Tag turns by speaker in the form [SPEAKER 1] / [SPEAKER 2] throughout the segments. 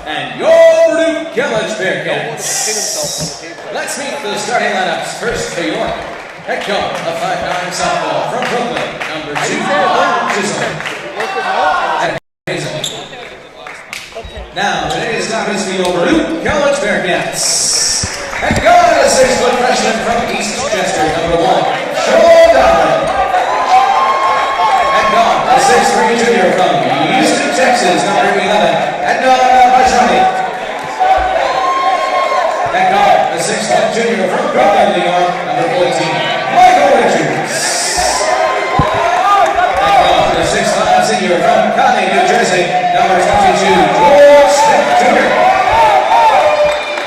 [SPEAKER 1] and your Baruch College Bearcats. Let's meet the starting lineups. First for York, head coach of 5'9" softball from Brooklyn, number 2, Chisholm. Now, today's starters for your Baruch College Bearcats. Head coach, a 6-foot freshman from East Chester, number 1, Sean Donovan. Head coach, a 6'3" junior from Houston, Texas, number 11, Baruch. Head coach, a 6'1" junior from Brooklyn, New York, number 14, Michael Richards. Head coach, a 6'5" senior from Connie, New Jersey, number 22, George Smith Jr.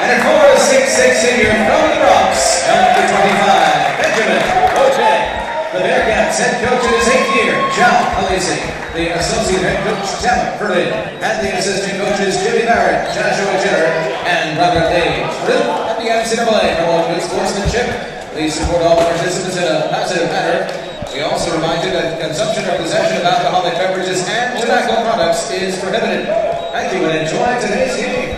[SPEAKER 1] And at 4, a 6'6" senior from the Bronx, number 25, Benjamin Oche. The Bearcats head coach in his 8th year, John Alesi. The associate head coach, Tim Berlin, and the assistant coaches, Jimmy Barrett, Joshua Jenner, and Robert Daves. At the NCAA for all good sportsmanship, please support all participants in a positive manner. We also remind you that consumption or possession of alcoholic beverages and tobacco products is prohibited. Thank you and enjoy today's game.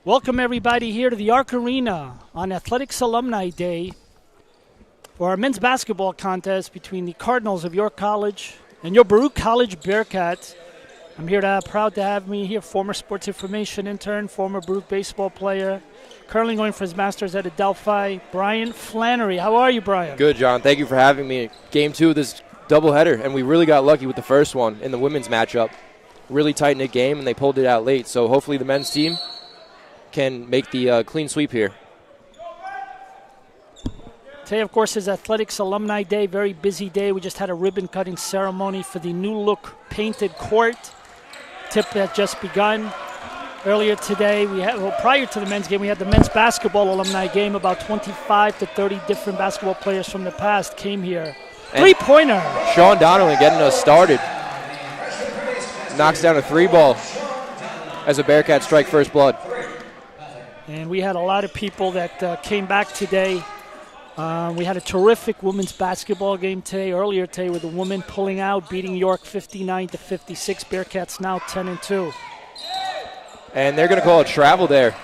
[SPEAKER 2] Welcome everybody here to the Arc Arena on Athletics Alumni Day for our men's basketball contest between the Cardinals of York College and your Baruch College Bearcats. I'm here proud to have me here, former sports information intern, former Baruch baseball player, currently going for his master's at Adelphi, Brian Flannery. How are you, Brian?
[SPEAKER 3] Good, John. Thank you for having me. Game 2 of this doubleheader, and we really got lucky with the first one in the women's matchup. Really tight-knit game, and they pulled it out late. So hopefully the men's team can make the clean sweep here.
[SPEAKER 2] Today, of course, is Athletics Alumni Day, very busy day. We just had a ribbon-cutting ceremony for the new-look painted court. Tip had just begun. Earlier today, prior to the men's game, we had the men's basketball alumni game. About 25 to 30 different basketball players from the past came here. Three-pointer.
[SPEAKER 3] Sean Donovan getting us started. Knocks down a 3-ball as the Bearcats strike first blood.
[SPEAKER 2] And we had a lot of people that came back today. We had a terrific women's basketball game earlier today, with a woman pulling out, beating York 59 to 56. Bearcats now 10-2.
[SPEAKER 3] And they're going to call a travel there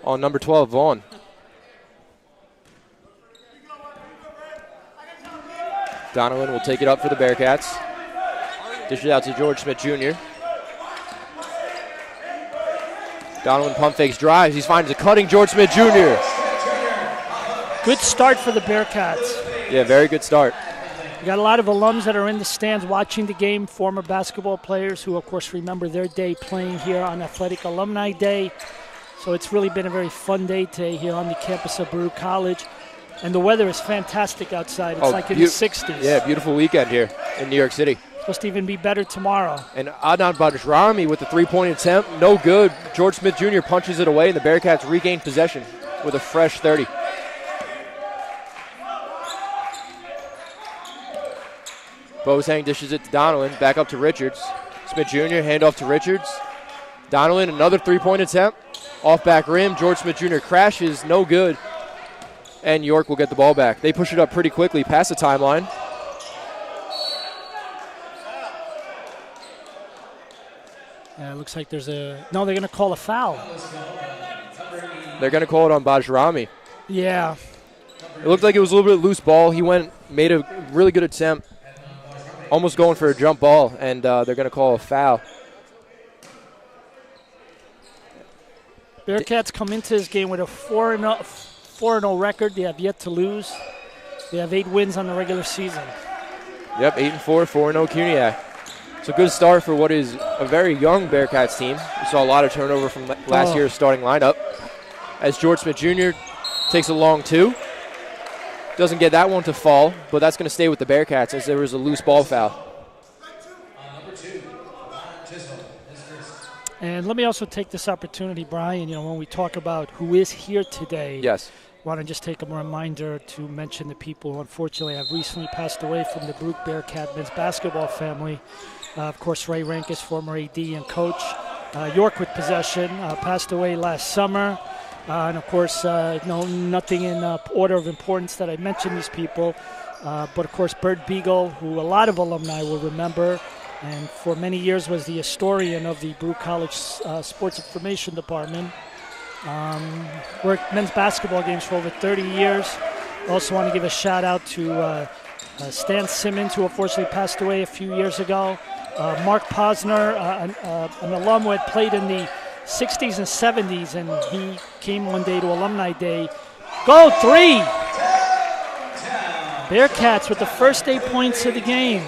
[SPEAKER 3] on number 12, Vaughn. Donovan will take it up for the Bearcats. Dish it out to George Smith Jr. Donovan pump fakes, drives. He finds a cutting George Smith Jr.
[SPEAKER 2] Good start for the Bearcats.
[SPEAKER 3] Yeah, very good start.
[SPEAKER 2] We got a lot of alums that are in the stands watching the game, former basketball players who, of course, remember their day playing here on Athletic Alumni Day. So it's really been a very fun day today here on the campus of Baruch College. And the weather is fantastic outside. It's like in the 60s.
[SPEAKER 3] Yeah, beautiful weekend here in New York City.
[SPEAKER 2] Supposed to even be better tomorrow.
[SPEAKER 3] And Adnan Badrami with the three-point attempt. No good. George Smith Jr. punches it away, and the Bearcats regain possession with a fresh 30. Boateng dishes it to Donovan. Back up to Richards. Smith Jr. handoff to Richards. Donovan, another three-point attempt. Off back rim. George Smith Jr. crashes. No good. And York will get the ball back. They push it up pretty quickly past the timeline.
[SPEAKER 2] Yeah, it looks like there's they're going to call a foul.
[SPEAKER 3] They're going to call it on Bajrami.
[SPEAKER 2] Yeah.
[SPEAKER 3] It looked like it was a little bit loose ball. He made a really good attempt, almost going for a jump ball, and they're going to call a foul.
[SPEAKER 2] Bearcats come into this game with a 4-0 record. They have yet to lose. They have 8 wins on the regular season.
[SPEAKER 3] Yep, 8-4, 4-0 CUNYAC. It's a good start for what is a very young Bearcats team. We saw a lot of turnover from last year's starting lineup. As George Smith Jr. takes a long 2. Doesn't get that one to fall, but that's going to stay with the Bearcats as there was a loose ball foul.
[SPEAKER 2] And let me also take this opportunity, Brian, when we talk about who is here today.
[SPEAKER 3] Yes.
[SPEAKER 2] I want to just take a reminder to mention the people who unfortunately have recently passed away from the Baruch Bearcat men's basketball family. Of course, Ray Rankus, former AD and coach. York with possession, passed away last summer. And of course, nothing in order of importance that I mentioned these people. But of course, Bert Beagle, who a lot of alumni will remember, and for many years was the historian of the Baruch College Sports Information Department. Worked men's basketball games for over 30 years. Also want to give a shout out to Stan Simmons, who unfortunately passed away a few years ago. Mark Posner, an alum who had played in the 60s and 70s, and he came one day to Alumni Day. Go, 3! Bearcats with the first 8 points of the game.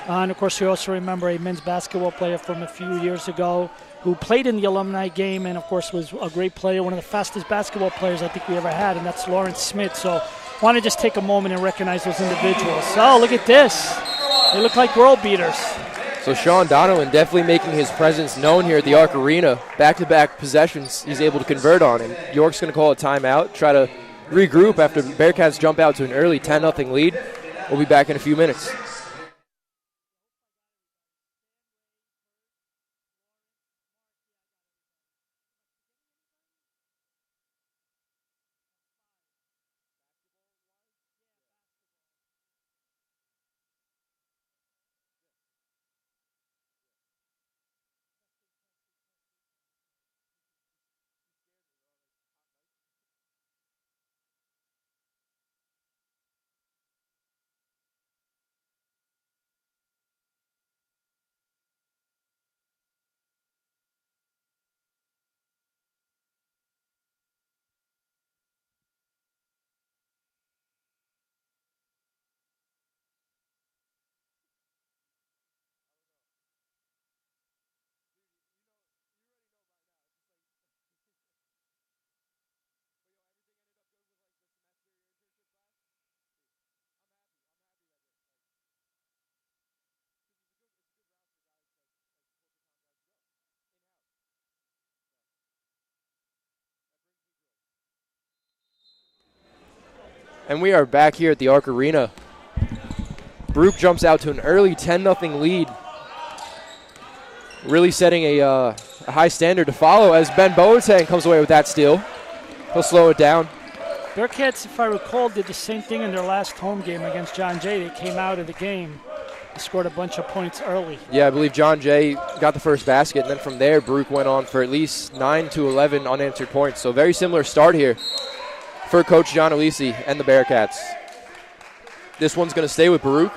[SPEAKER 2] And, of course, we also remember a men's basketball player from a few years ago who played in the alumni game and, of course, was a great player, one of the fastest basketball players I think we ever had, and that's Lawrence Smith. So I want to just take a moment and recognize those individuals. Oh, look at this. They look like world beaters.
[SPEAKER 3] So Sean Donovan definitely making his presence known here at the Arc Arena. Back-to-back possessions he's able to convert on, and York's going to call a timeout, try to regroup after the Bearcats jump out to an early 10-0 lead. We'll be back in a few minutes. And we are back here at the Arc Arena. Baruch jumps out to an early 10-0 lead. Really setting a high standard to follow as Ben Boateng comes away with that steal. He'll slow it down.
[SPEAKER 2] Bearcats, if I recall, did the same thing in their last home game against John Jay. They came out of the game and scored a bunch of points early.
[SPEAKER 3] Yeah, I believe John Jay got the first basket, and then from there, Baruch went on for at least 9 to 11 unanswered points. So very similar start here for Coach John Alisi and the Bearcats. This one's going to stay with Baruch.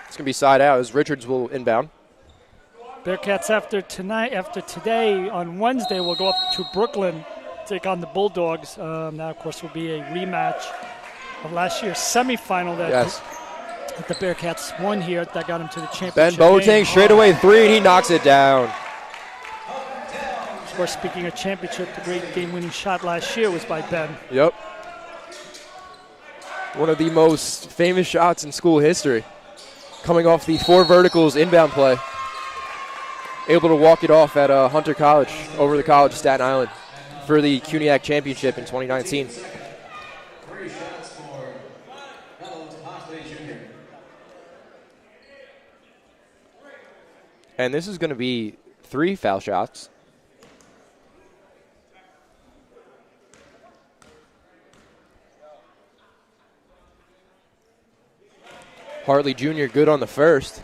[SPEAKER 3] It's going to be side out as Richards will inbound.
[SPEAKER 2] Bearcats after today, on Wednesday, will go up to Brooklyn, take on the Bulldogs. That, of course, will be a rematch of last year's semifinal that the Bearcats won here. That got them to the championship.
[SPEAKER 3] Ben Boateng straight away 3, and he knocks it down.
[SPEAKER 2] Of course, speaking of championship, the great game-winning shot last year was by Ben.
[SPEAKER 3] Yep. One of the most famous shots in school history. Coming off the 4 verticals inbound play. Able to walk it off at Hunter College, over the college of Staten Island, for the CUNYAC championship in 2019.
[SPEAKER 1] 3 shots for Ronald Hosley Jr.
[SPEAKER 3] And this is going to be 3 foul shots. Hartley Jr. good on the first.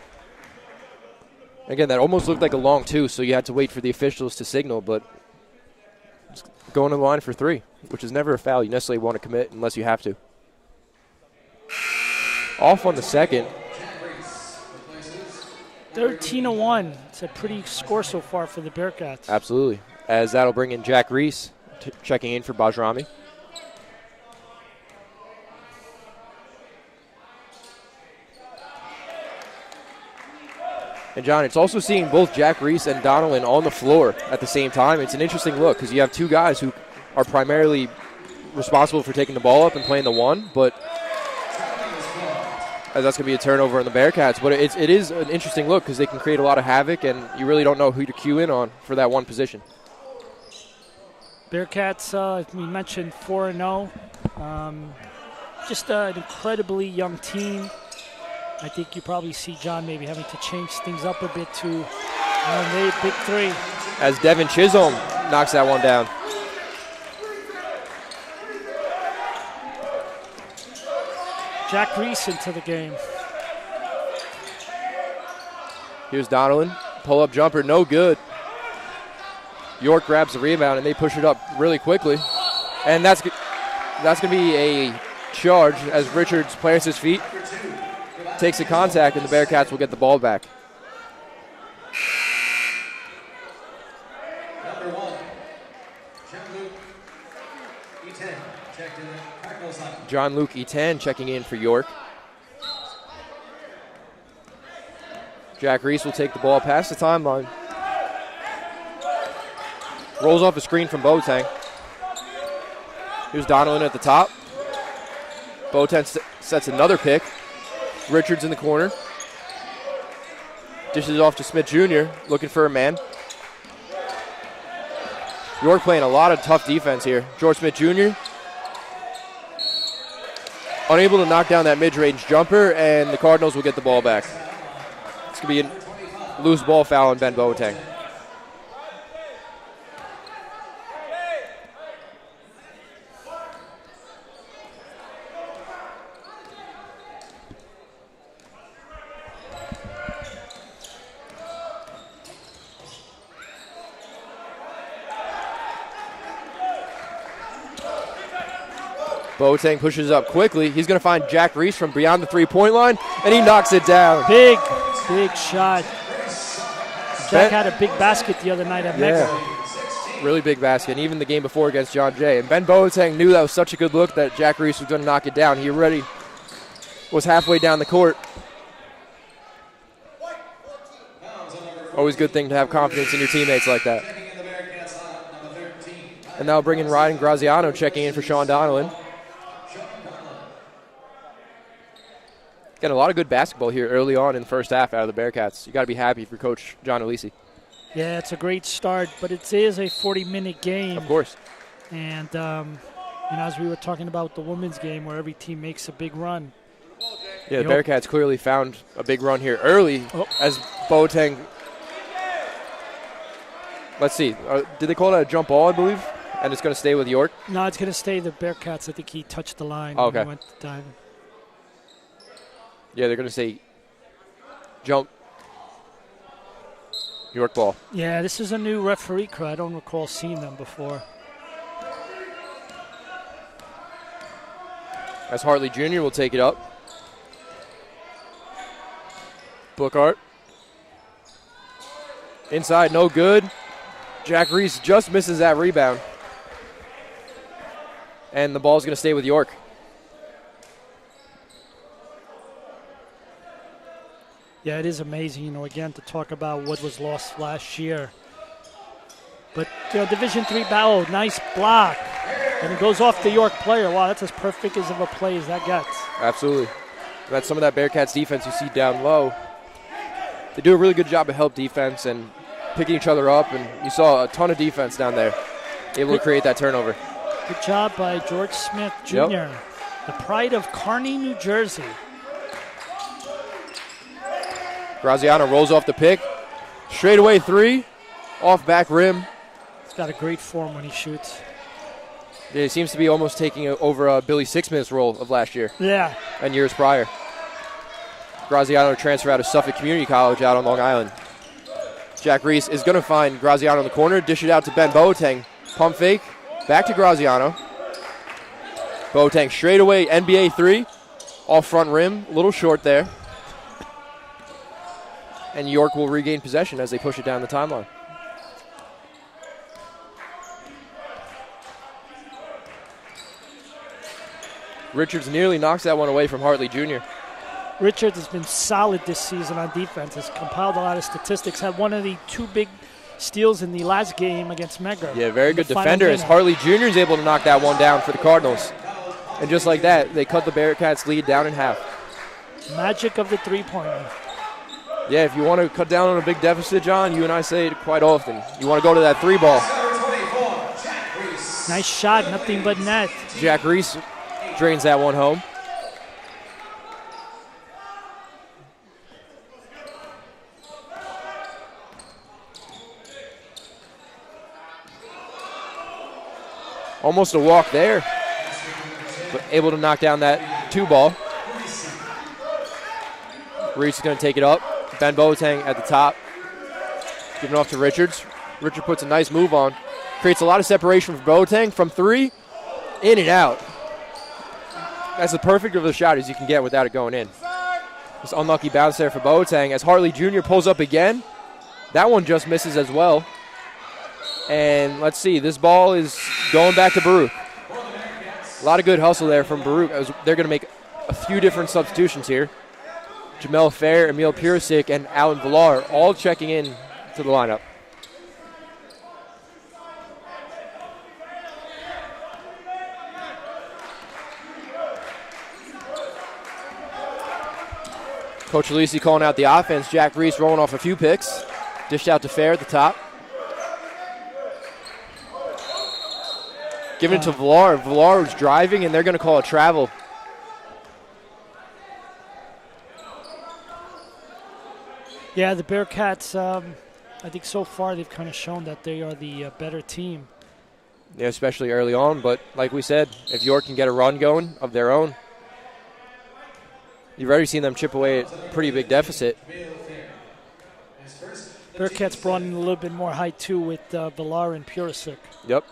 [SPEAKER 3] Again, that almost looked like a long 2, so you had to wait for the officials to signal, but going to the line for 3, which is never a foul you necessarily want to commit unless you have to. Off on the second.
[SPEAKER 2] 13-1. It's a pretty score so far for the Bearcats.
[SPEAKER 3] Absolutely. As that'll bring in Jack Reese checking in for Bajrami. And, John, it's also seeing both Jack Reese and Donovan on the floor at the same time. It's an interesting look because you have 2 guys who are primarily responsible for taking the ball up and playing the 1, but that's going to be a turnover on the Bearcats. But it is an interesting look because they can create a lot of havoc, and you really don't know who to cue in on for that 1 position.
[SPEAKER 2] Bearcats, as we mentioned, 4-0. Just an incredibly young team. I think you probably see John maybe having to change things up a bit to And they big three.
[SPEAKER 3] As Devin Chisholm knocks that one down.
[SPEAKER 2] Jack Reese into the game.
[SPEAKER 3] Here's Donovan. Pull-up jumper, no good. York grabs the rebound, and they push it up really quickly. And that's going to be a charge as Richards plants his feet, takes the contact, and the Bearcats will get the ball back.
[SPEAKER 1] Number 1, Jean-Luc E10, checked in the Cardinals line.
[SPEAKER 3] John-Luc E10 checking in for York. Jack Reese will take the ball past the timeline. Rolls off a screen from Boateng. Here's Donovan at the top. Boateng sets another pick. Richards in the corner. Dishes off to Smith Jr., looking for a man. York playing a lot of tough defense here. George Smith Jr. unable to knock down that mid-range jumper, and the Cardinals will get the ball back. It's going to be a loose ball foul on Ben Boateng. Boateng pushes up quickly. He's going to find Jack Reese from beyond the three-point line, and he knocks it down.
[SPEAKER 2] Big shot. Jack had a big basket the other night at Mega.
[SPEAKER 3] Really big basket, and even the game before against John Jay. And Ben Boateng knew that was such a good look that Jack Reese was going to knock it down. He already was halfway down the court. Always a good thing to have confidence in your teammates like that. And now bringing Ryan Graziano checking in for Sean Donovan. Getting a lot of good basketball here early on in the first half out of the Bearcats. You got to be happy for Coach John Alisi.
[SPEAKER 2] Yeah, it's a great start, but it is a 40-minute game.
[SPEAKER 3] Of course.
[SPEAKER 2] And as we were talking about the women's game where every team makes a big run.
[SPEAKER 3] Yeah, the Bearcats clearly found a big run here early as Boateng. Let's see. Did they call it a jump ball, I believe? And it's going to stay with York?
[SPEAKER 2] No, it's going to stay the Bearcats. I think he touched the line
[SPEAKER 3] when
[SPEAKER 2] he went to dive.
[SPEAKER 3] Yeah, they're going to say jump. York ball.
[SPEAKER 2] Yeah, this is a new referee crew. I don't recall seeing them before.
[SPEAKER 3] As Hartley Jr. will take it up. Bookart. Inside, no good. Jack Reese just misses that rebound. And the ball's going to stay with York.
[SPEAKER 2] Yeah, it is amazing, again, to talk about what was lost last year. But, Division III battle, nice block. And it goes off the York player. Wow, that's as perfect as of a play as that gets.
[SPEAKER 3] Absolutely. That's some of that Bearcats defense you see down low. They do a really good job of help defense and picking each other up, and you saw a ton of defense down there, able to create that turnover.
[SPEAKER 2] Good job by George Smith Jr., the pride of Kearney, New Jersey.
[SPEAKER 3] Graziano rolls off the pick. Straightaway three, off back rim.
[SPEAKER 2] He's got a great form when he shoots.
[SPEAKER 3] Yeah, he seems to be almost taking over Billy Sixsmith's role of last year.
[SPEAKER 2] Yeah.
[SPEAKER 3] And years prior. Graziano transfer out of Suffolk Community College out on Long Island. Jack Reese is going to find Graziano in the corner, dish it out to Ben Boateng. Pump fake, back to Graziano. Boateng straight away, NBA three, off front rim, a little short there. And York will regain possession as they push it down the timeline. Richards nearly knocks that one away from Hartley Jr.
[SPEAKER 2] Richards has been solid this season on defense. Has compiled a lot of statistics. Had one of the two big steals in the last game against Mega.
[SPEAKER 3] Yeah, very good defender as Hartley Jr. is able to knock that one down for the Cardinals. And just like that, they cut the Bearcats' lead down in half.
[SPEAKER 2] Magic of the three-pointer.
[SPEAKER 3] Yeah, if you want to cut down on a big deficit, John, you and I say it quite often. You want to go to that three ball.
[SPEAKER 2] Nice shot, nothing but net.
[SPEAKER 3] Jack Reese drains that one home. Almost a walk there, but able to knock down that 2 ball. Reese is going to take it up. Ben Boateng at the top. Giving off to Richards. Richard puts a nice move on. Creates a lot of separation for Boateng from 3. In and out. That's the perfect of a shot as you can get without it going in. This unlucky bounce there for Boateng as Hartley Jr. pulls up again. That one just misses as well. And let's see, this ball is going back to Baruch. A lot of good hustle there from Baruch. They're going to make a few different substitutions here. Jamel Fair, Emil Purisic, and Alan Villar all checking in to the lineup. Coach Alisi calling out the offense. Jack Reese rolling off a few picks. Dished out to Fair at the top. Giving it to Villar. Villar was driving, and they're going to call a travel.
[SPEAKER 2] Yeah, the Bearcats, I think so far they've kind of shown that they are the better team.
[SPEAKER 3] Yeah, especially early on. But like we said, if York can get a run going of their own, you've already seen them chip away at a pretty big deficit.
[SPEAKER 2] Bearcats brought in a little bit more height, too, with Villar and Purisic.
[SPEAKER 3] Yep.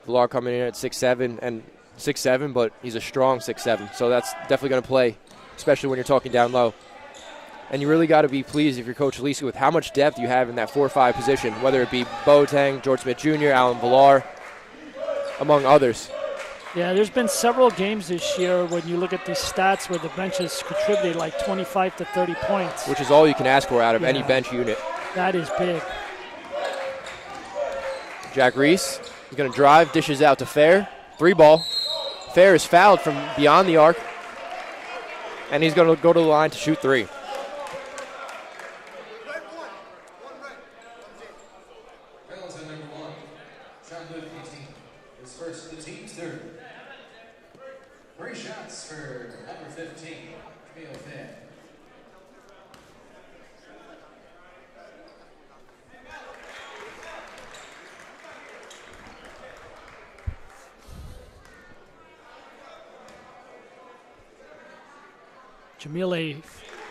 [SPEAKER 3] Villar coming in at 6'7", and 6'7", but he's a strong 6'7", so that's definitely going to play, especially when you're talking down low. And you really got to be pleased if you're Coach Alisi with how much depth you have in that 4-5 position, whether it be Boateng, George Smith Jr., Alan Villar, among others.
[SPEAKER 2] Yeah, there's been several games this year when you look at these stats where the bench has contributed like 25 to 30 points.
[SPEAKER 3] Which is all you can ask for out of any bench unit.
[SPEAKER 2] That is big.
[SPEAKER 3] Jack Reese is going to drive, dishes out to Fair. 3-ball. Fair is fouled from beyond the arc. And he's going to go to the line to shoot 3.
[SPEAKER 2] Jamile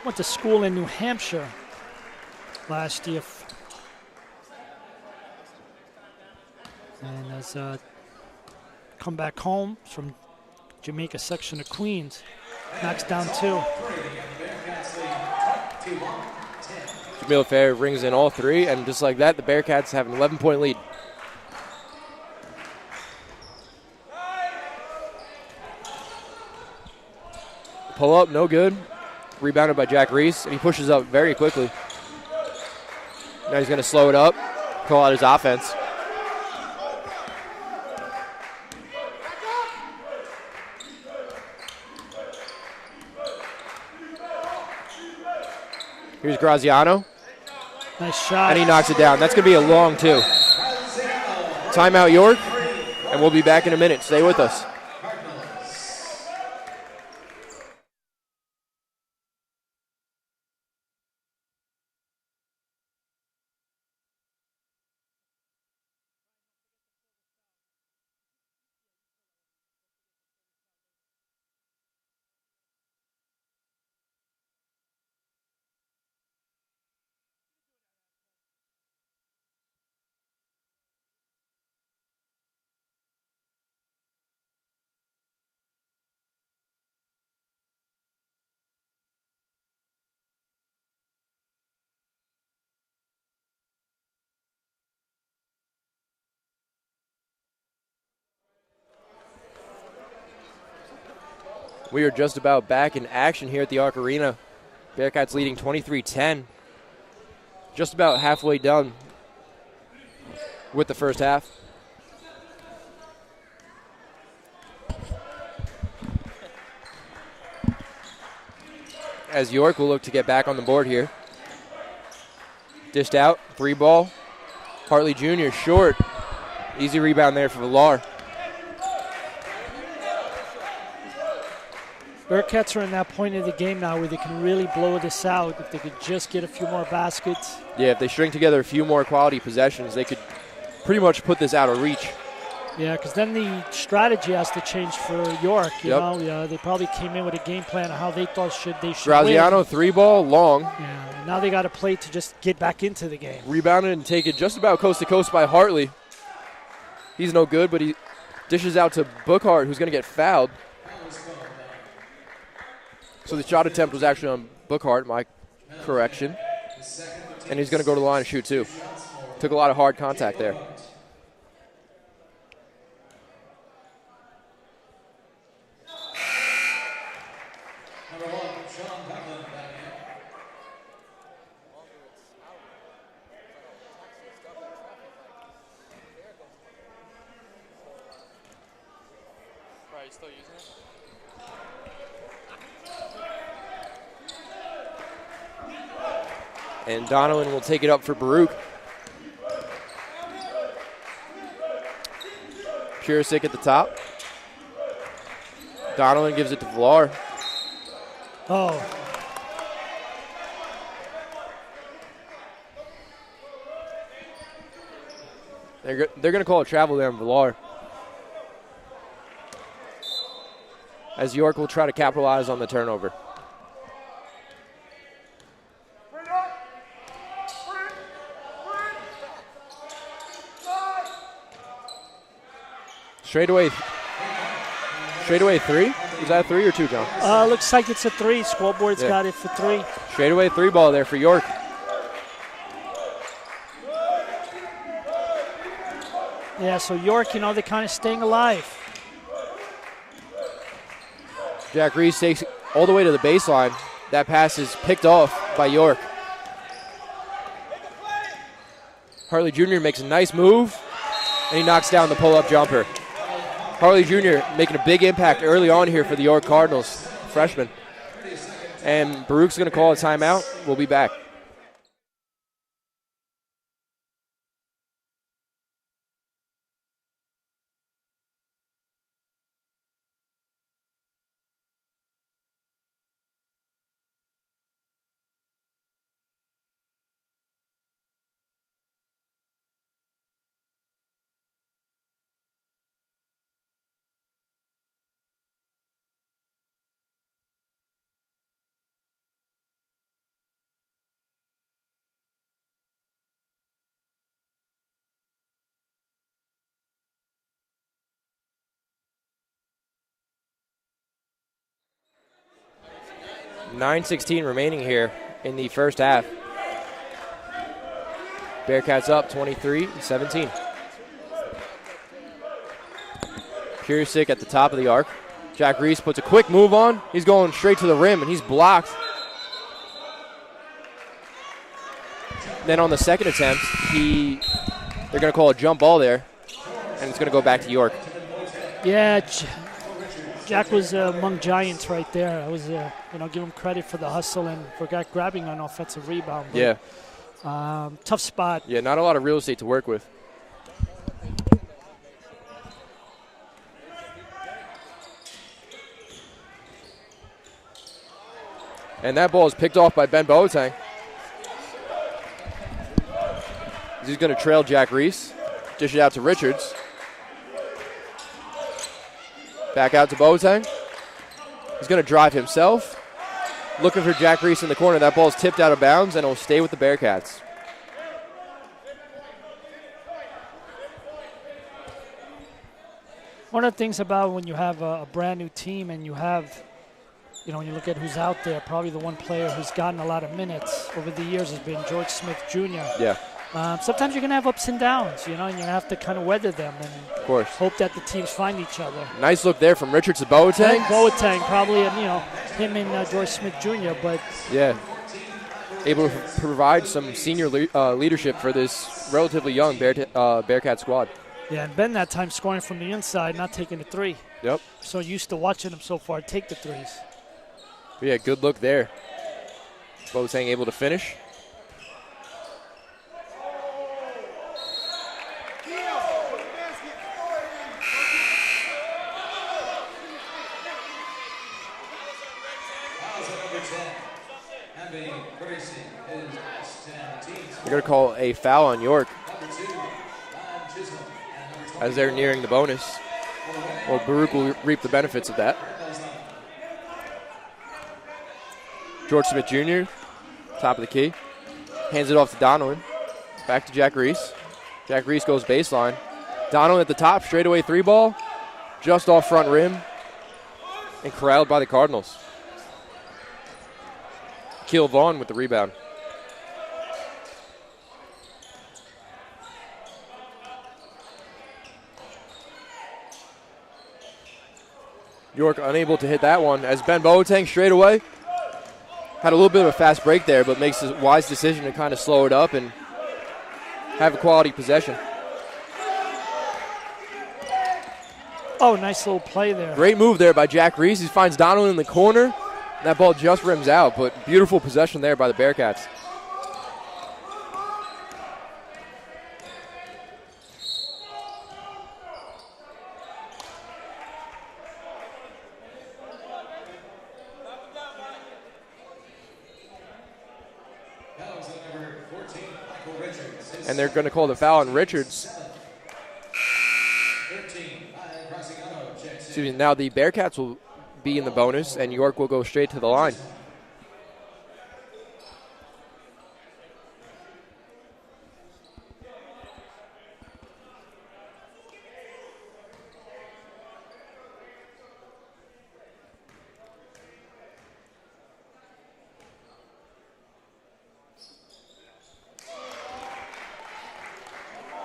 [SPEAKER 2] went to school in New Hampshire last year and has come back home from Jamaica section of Queens. Knocks down 2.
[SPEAKER 3] Jamil Fair rings in all 3, and just like that, the Bearcats have an 11-point lead. Pull up, no good. Rebounded by Jack Reese, and he pushes up very quickly. Now he's going to slow it up, call out his offense. Here's Graziano.
[SPEAKER 2] Nice shot.
[SPEAKER 3] And he knocks it down. That's going to be a long 2. Timeout York, and we'll be back in a minute. Stay with us. We are just about back in action here at the Arc Arena. Bearcats leading 23-10. Just about halfway done with the first half. As York will look to get back on the board here. Dished out, 3-ball. Hartley Jr. short. Easy rebound there for Villar.
[SPEAKER 2] Bearcats are in that point of the game now where they can really blow this out if they could just get a few more baskets.
[SPEAKER 3] Yeah, if they string together a few more quality possessions, they could pretty much put this out of reach.
[SPEAKER 2] Yeah, because then the strategy has to change for York. You know, yeah, they probably came in with a game plan of how they thought they should
[SPEAKER 3] Graziano,
[SPEAKER 2] win.
[SPEAKER 3] 3-ball, long.
[SPEAKER 2] Yeah, and now they got to play to just get back into the game.
[SPEAKER 3] Rebounded and taken just about coast to coast by Hartley. He's no good, but he dishes out to Bookhart, who's going to get fouled. So the shot attempt was actually on Bookhart, my correction. And he's going to go to the line and shoot, too. Took a lot of hard contact there.
[SPEAKER 4] Still using it?
[SPEAKER 3] And Donovan will take it up for Baruch. Purisic at the top. Donovan gives it to Villar.
[SPEAKER 2] Oh.
[SPEAKER 3] They're going to call a travel there on Villar. As York will try to capitalize on the turnover. Straightaway 3? Is that a 3 or 2, John?
[SPEAKER 2] Looks like it's a 3. Scoreboard's got it for 3.
[SPEAKER 3] Straightaway 3-ball there for York.
[SPEAKER 2] Yeah, so York, you know, they're kind of staying alive.
[SPEAKER 3] Jack Reese takes all the way to the baseline. That pass is picked off by York. Hartley Jr. makes a nice move, and he knocks down the pull-up jumper. Hartley Jr. making a big impact early on here for the York Cardinals, freshman. And Baruch's going to call a timeout. We'll be back. .9:16 remaining here in the first half. Bearcats up 23-17. Purisic at the top of the arc. Jack Reese puts a quick move on. He's going straight to the rim, and he's blocked. Then on the second attempt, they're going to call a jump ball there, and it's going to go back to York.
[SPEAKER 2] Yeah, Jack was among giants right there. I was, give him credit for the hustle and for grabbing an offensive rebound. But,
[SPEAKER 3] Yeah.
[SPEAKER 2] Tough spot.
[SPEAKER 3] Yeah, not a lot of real estate to work with. And that ball is picked off by Ben Boateng. He's going to trail Jack Reese. Dish it out to Richards. Back out to Boateng. He's going to drive himself. Looking for Jack Reese in the corner. That ball's tipped out of bounds, and it'll stay with the Bearcats.
[SPEAKER 2] One of the things about when you have a brand new team and you have, when you look at who's out there, probably the one player who's gotten a lot of minutes over the years has been George Smith Jr.
[SPEAKER 3] Yeah.
[SPEAKER 2] Sometimes you're going to have ups and downs, and you're going to have to kind of weather them and
[SPEAKER 3] Of course.
[SPEAKER 2] hope that the teams find each other.
[SPEAKER 3] Nice look there from Richards to Boateng.
[SPEAKER 2] I think Boateng probably, him and George Smith Jr., but
[SPEAKER 3] yeah, able to provide some senior leadership for this relatively young Bearcat squad.
[SPEAKER 2] yeah, and Ben that time scoring from the inside, not taking a 3.
[SPEAKER 3] Yep.
[SPEAKER 2] So used to watching him so far take the 3s.
[SPEAKER 3] Yeah, good look there. Boateng able to finish. They're going to call a foul on York. as they're nearing the bonus. Well, Baruch will reap the benefits of that. George Smith Jr., top of the key. Hands it off to Donovan. Back to Jack Reese. Jack Reese goes baseline. Donovan at the top, straightaway three ball. Just off front rim. And corralled by the Cardinals. Keel Vaughn with the rebound. York unable to hit that one as Ben Boateng straight away. Had a little bit of a fast break there, but makes a wise decision to kind of slow it up and have a quality possession.
[SPEAKER 2] Oh, nice little play there.
[SPEAKER 3] Great move there by Jack Reese. He finds Donovan in the corner. That ball just rims out, but beautiful possession there by the Bearcats. And they're going to call the foul on Richards. Excuse me, now the Bearcats will be in the bonus, and York will go straight to the line.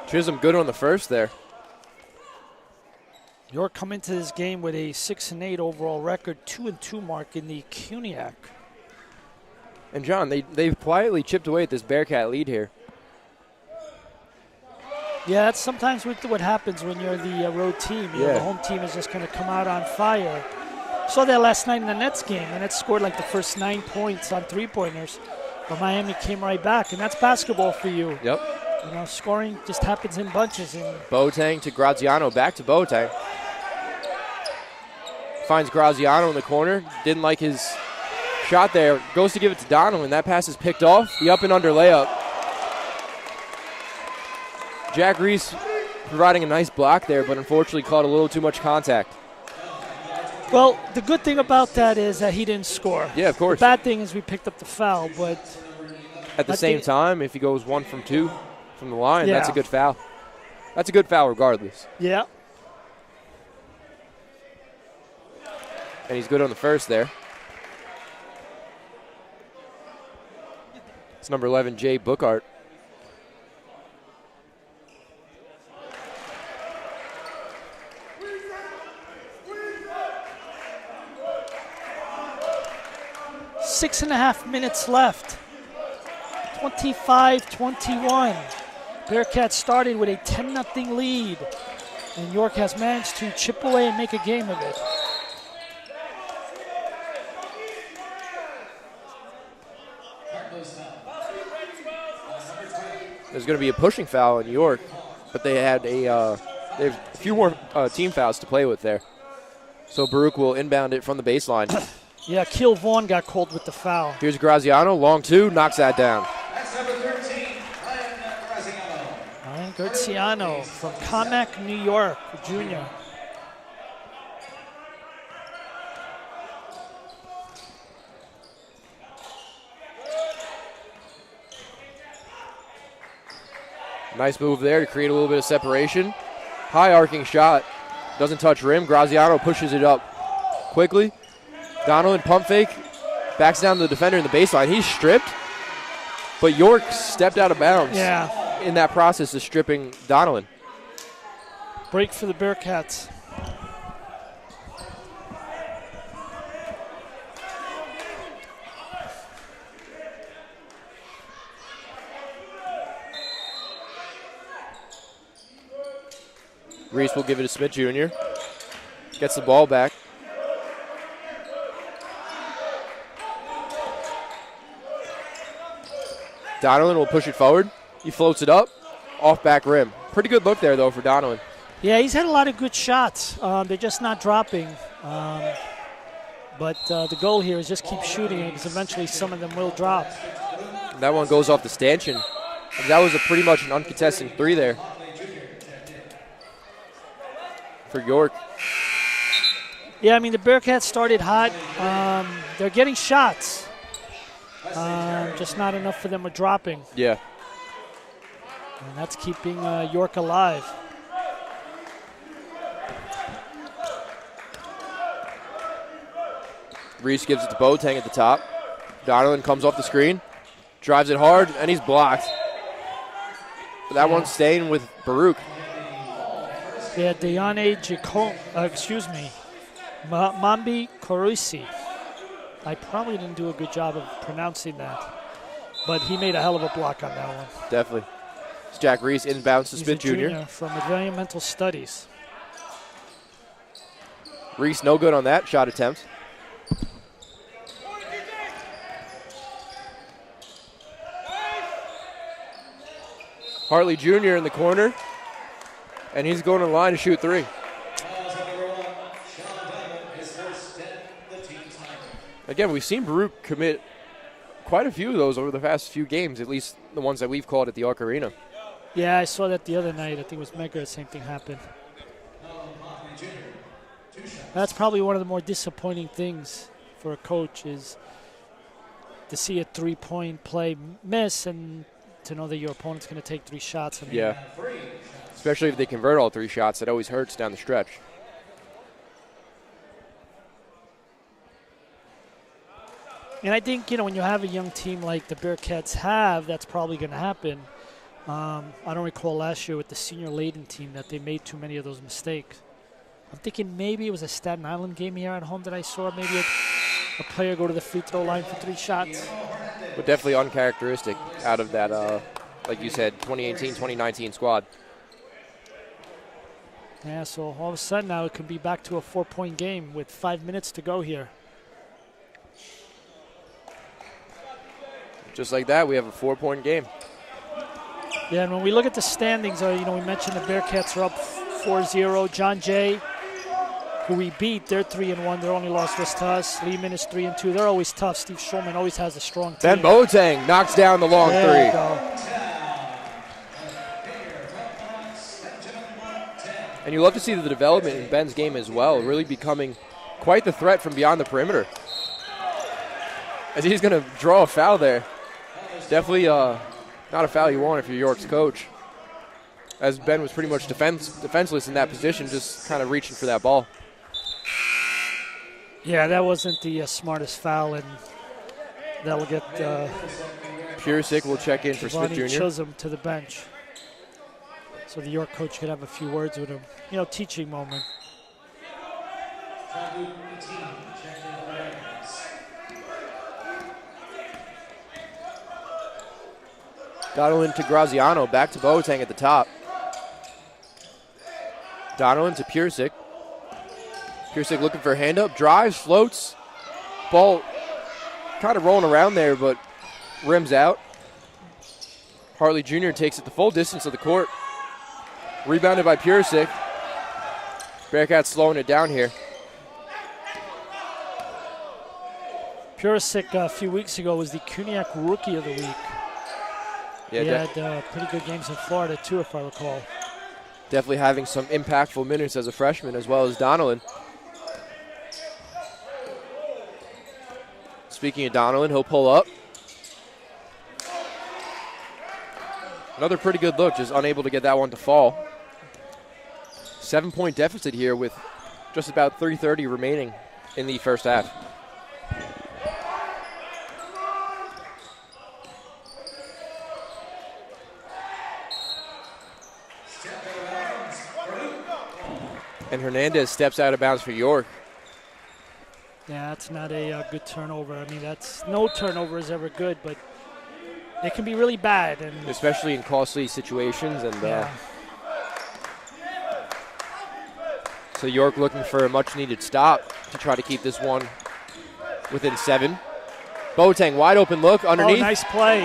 [SPEAKER 3] Chisholm good on the first there.
[SPEAKER 2] York come into this game with a 6-8 overall record, 2-2 mark in the CUNYAC.
[SPEAKER 3] And John, they've quietly chipped away at this Bearcat lead here.
[SPEAKER 2] Yeah, that's sometimes what happens when you're the road team. You know, the home team is just going to come out on fire. Saw that last night in the Nets game. The Nets scored like the first 9 points on three-pointers, but Miami came right back, and that's basketball for you.
[SPEAKER 3] Yep.
[SPEAKER 2] You know, scoring just happens in bunches. And
[SPEAKER 3] Boateng to Graziano, back to Boateng. Finds Graziano in the corner. Didn't like his shot there. Goes to give it to Donovan. That pass is picked off. The up and under layup. Jack Reese providing a nice block there, but unfortunately caught a little too much contact.
[SPEAKER 2] Well, the good thing about that is that he didn't score.
[SPEAKER 3] Yeah, of course.
[SPEAKER 2] The bad thing is we picked up the foul, but
[SPEAKER 3] at the same time, if he goes 1 from 2 from the line, that's a good foul. That's a good foul regardless.
[SPEAKER 2] Yeah.
[SPEAKER 3] And he's good on the first there. It's number 11, Jay Bookart.
[SPEAKER 2] Six and a half minutes left. 25-21. Bearcats started with a 10-0 lead, and York has managed to chip away and make a game of it.
[SPEAKER 3] There's going to be a pushing foul in York, but they have a few more team fouls to play with there. So Baruch will inbound it from the baseline.
[SPEAKER 2] Yeah, Keel Vaughn got called with the foul.
[SPEAKER 3] Here's Graziano, long two, knocks that down.
[SPEAKER 1] That's number 13, Ryan Graziano.
[SPEAKER 2] Ryan Graziano from Commack, New York, junior.
[SPEAKER 3] Nice move there to create a little bit of separation. High arcing shot. Doesn't touch rim. Graziano pushes it up quickly. Donovan pump fake. Backs down to the defender in the baseline. He's stripped. But York stepped out of bounds in that process of stripping Donovan.
[SPEAKER 2] Break for the Bearcats.
[SPEAKER 3] Reese will give it to Smith Jr. Gets the ball back. Donovan will push it forward. He floats it up. Off back rim. Pretty good look there, though, for Donovan.
[SPEAKER 2] Yeah, he's had a lot of good shots. They're just not dropping. But the goal here is just keep shooting it because eventually some of them will drop.
[SPEAKER 3] That one goes off the stanchion. That was pretty much an uncontested three there. for York.
[SPEAKER 2] Yeah, I mean, the Bearcats started hot. They're getting shots. Just not enough for them are dropping.
[SPEAKER 3] Yeah.
[SPEAKER 2] And that's keeping York alive.
[SPEAKER 3] Reese gives it to Boateng at the top. Donovan comes off the screen, drives it hard, and he's blocked. But that one's staying with Baruch.
[SPEAKER 2] Yeah, Deane Mambi Korusi. I probably didn't do a good job of pronouncing that, but he made a hell of a block on that one.
[SPEAKER 3] Definitely. It's Jack Reese inbounds to
[SPEAKER 2] He's
[SPEAKER 3] Smith
[SPEAKER 2] a
[SPEAKER 3] Jr.
[SPEAKER 2] junior from Environmental Studies.
[SPEAKER 3] Reese no good on that shot attempt. Hartley Jr. in the corner, and he's going to the line to shoot three. Again, we've seen Baruch commit quite a few of those over the past few games, at least the ones that we've called at the Arc Arena.
[SPEAKER 2] Yeah, I saw that the other night. I think it was Mega, the same thing happened. That's probably one of the more disappointing things for a coach is to see a three-point play miss and to know that your opponent's going to take 3 shots. I mean,
[SPEAKER 3] yeah, especially if they convert all 3 shots. It always hurts down the stretch.
[SPEAKER 2] And I think, when you have a young team like the Bearcats have, that's probably going to happen. I don't recall last year with the senior laden team that they made too many of those mistakes. I'm thinking maybe it was a Staten Island game here at home that I saw maybe a player go to the free throw line for 3 shots.
[SPEAKER 3] But definitely uncharacteristic out of that, like you said, 2018-2019 squad.
[SPEAKER 2] Yeah, so all of a sudden now it could be back to a 4-point game with 5 minutes to go here.
[SPEAKER 3] Just like that, we have a 4-point game.
[SPEAKER 2] Yeah, and when we look at the standings, we mentioned the Bearcats are up 4-0. John Jay, who we beat, they're 3-1. Their only loss was to us. Lehman is 3-2. They're always tough. Steve Schulman always has a strong team.
[SPEAKER 3] Ben Boateng knocks down the long
[SPEAKER 2] there
[SPEAKER 3] three.
[SPEAKER 2] You go.
[SPEAKER 3] And you love to see the development in Ben's game as well, really becoming quite the threat from beyond the perimeter. As he's going to draw a foul there. Definitely not a foul you want if you're York's coach. As Ben was pretty much defenseless in that position, just kind of reaching for that ball.
[SPEAKER 2] Yeah, that wasn't the smartest foul, and that'll get
[SPEAKER 3] Purisic will check in for Smith Jr.
[SPEAKER 2] Chisholm to the bench. So the York coach could have a few words with him. Teaching moment.
[SPEAKER 3] Donovan to Graziano, back to Boateng at the top. Donovan to Purisic. Purisic looking for a hand up, drives, floats. Ball kind of rolling around there, but rims out. Hartley Jr. takes it the full distance of the court. Rebounded by Purisic. Bearcats slowing it down here.
[SPEAKER 2] Purisic a few weeks ago was the Cuniac Rookie of the Week.
[SPEAKER 3] Yeah,
[SPEAKER 2] he had pretty good games in Florida, too, if I recall.
[SPEAKER 3] Definitely having some impactful minutes as a freshman, as well as Donovan. Speaking of Donovan, he'll pull up. Another pretty good look, just unable to get that one to fall. 7-point deficit here with just about 3:30 remaining in the first half. And Hernandez steps out of bounds for York.
[SPEAKER 2] Yeah, that's not a good turnover. I mean, no turnover is ever good, but it can be really bad. And
[SPEAKER 3] especially in costly situations. And so York looking for a much-needed stop to try to keep this one within 7. Boateng, wide open look underneath.
[SPEAKER 2] Oh, nice play.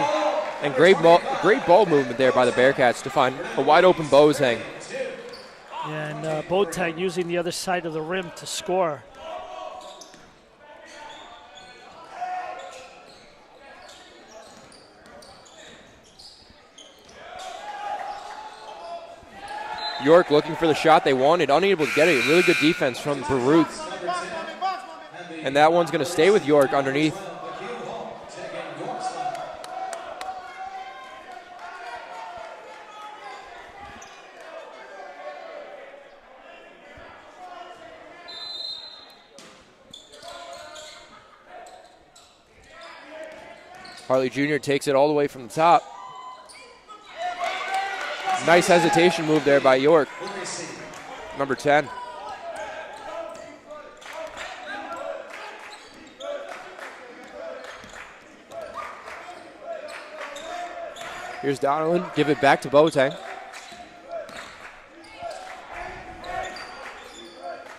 [SPEAKER 3] And great ball movement there by the Bearcats to find a wide open Boateng.
[SPEAKER 2] And Boateng using the other side of the rim to score.
[SPEAKER 3] York looking for the shot they wanted, unable to get it. Really good defense from Baruch. And that one's going to stay with York underneath. Hartley Jr. takes it all the way from the top. Nice hesitation move there by York. Number 10. Here's Donovan, give it back to Boateng.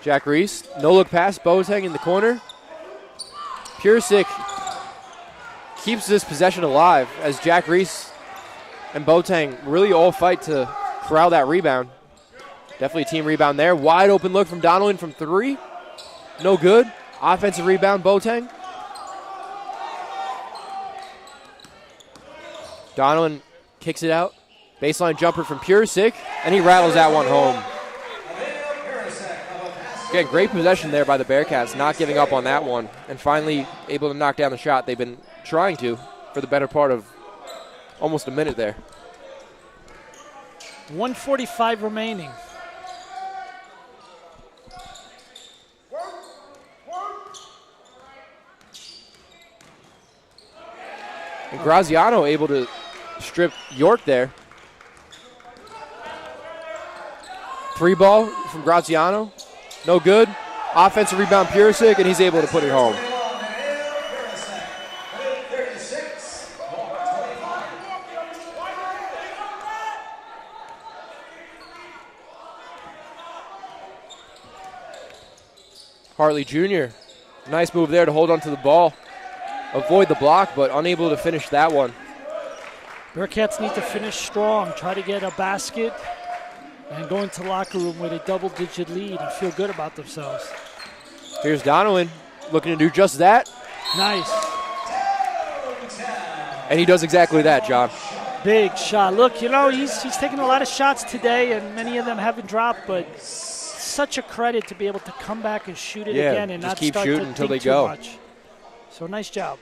[SPEAKER 3] Jack Reese, no look pass, Boateng in the corner. Pursick keeps this possession alive as Jack Reese and Boateng really all fight to corral that rebound. Definitely a team rebound there. Wide open look from Donovan from 3. No good. Offensive rebound, Boateng. Donovan kicks it out. Baseline jumper from Pursick, and he rattles that one home. Again, great possession there by the Bearcats, not giving up on that one, and finally able to knock down the shot they've been trying to for the better part of almost a minute there.
[SPEAKER 2] 1:45 remaining.
[SPEAKER 3] And Graziano able to strip York there. 3 ball from Graziano. No good. Offensive rebound, Pursick, and he's able to put it home. Hartley Jr. Nice move there to hold onto the ball. Avoid the block, but unable to finish that one.
[SPEAKER 2] Bearcats need to finish strong, try to get a basket, and go into the locker room with a double-digit lead and feel good about themselves.
[SPEAKER 3] Here's Donovan looking to do just that.
[SPEAKER 2] Nice.
[SPEAKER 3] And he does exactly that, John.
[SPEAKER 2] Big shot. Look, you know, he's taken a lot of shots today, and many of them haven't dropped, but such a credit to be able to come back and shoot it again and
[SPEAKER 3] just
[SPEAKER 2] not
[SPEAKER 3] keep
[SPEAKER 2] start
[SPEAKER 3] shooting
[SPEAKER 2] to
[SPEAKER 3] until
[SPEAKER 2] think
[SPEAKER 3] they
[SPEAKER 2] too
[SPEAKER 3] go.
[SPEAKER 2] much. So nice job.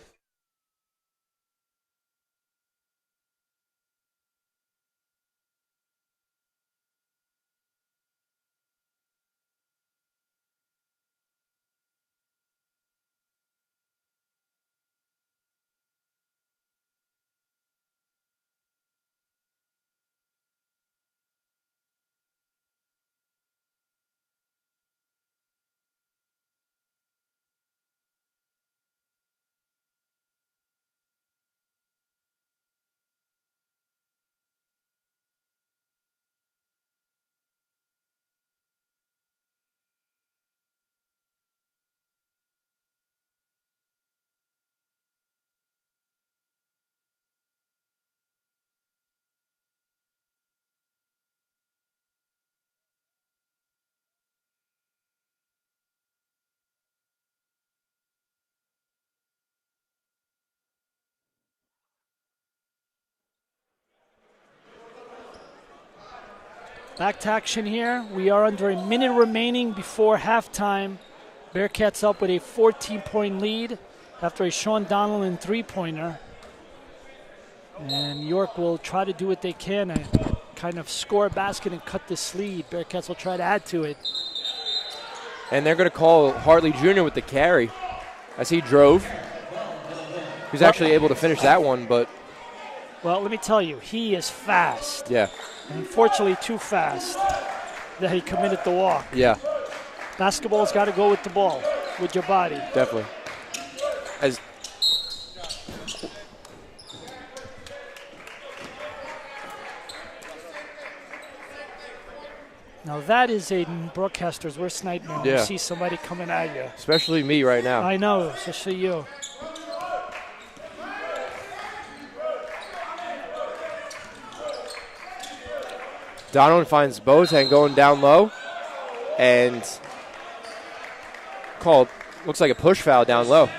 [SPEAKER 2] Back to action here. We are under a minute remaining before halftime. Bearcats up with a 14-point lead after a Sean Donnellan three-pointer. And York will try to do what they can and kind of score a basket and cut this lead. Bearcats will try to add to it.
[SPEAKER 3] And they're going to call Hartley Jr. with the carry as he drove. He was actually able to finish that one, but...
[SPEAKER 2] Well, let me tell you, he is fast.
[SPEAKER 3] Yeah.
[SPEAKER 2] And unfortunately, too fast that he committed the walk.
[SPEAKER 3] Yeah.
[SPEAKER 2] Basketball's got to go with the ball, with your body.
[SPEAKER 3] Definitely. As
[SPEAKER 2] now that is a broadcaster's worst nightmare when you see somebody coming at you.
[SPEAKER 3] Especially me right now.
[SPEAKER 2] I know, especially you.
[SPEAKER 3] Donovan finds Boateng going down low and called, looks like a push foul down low.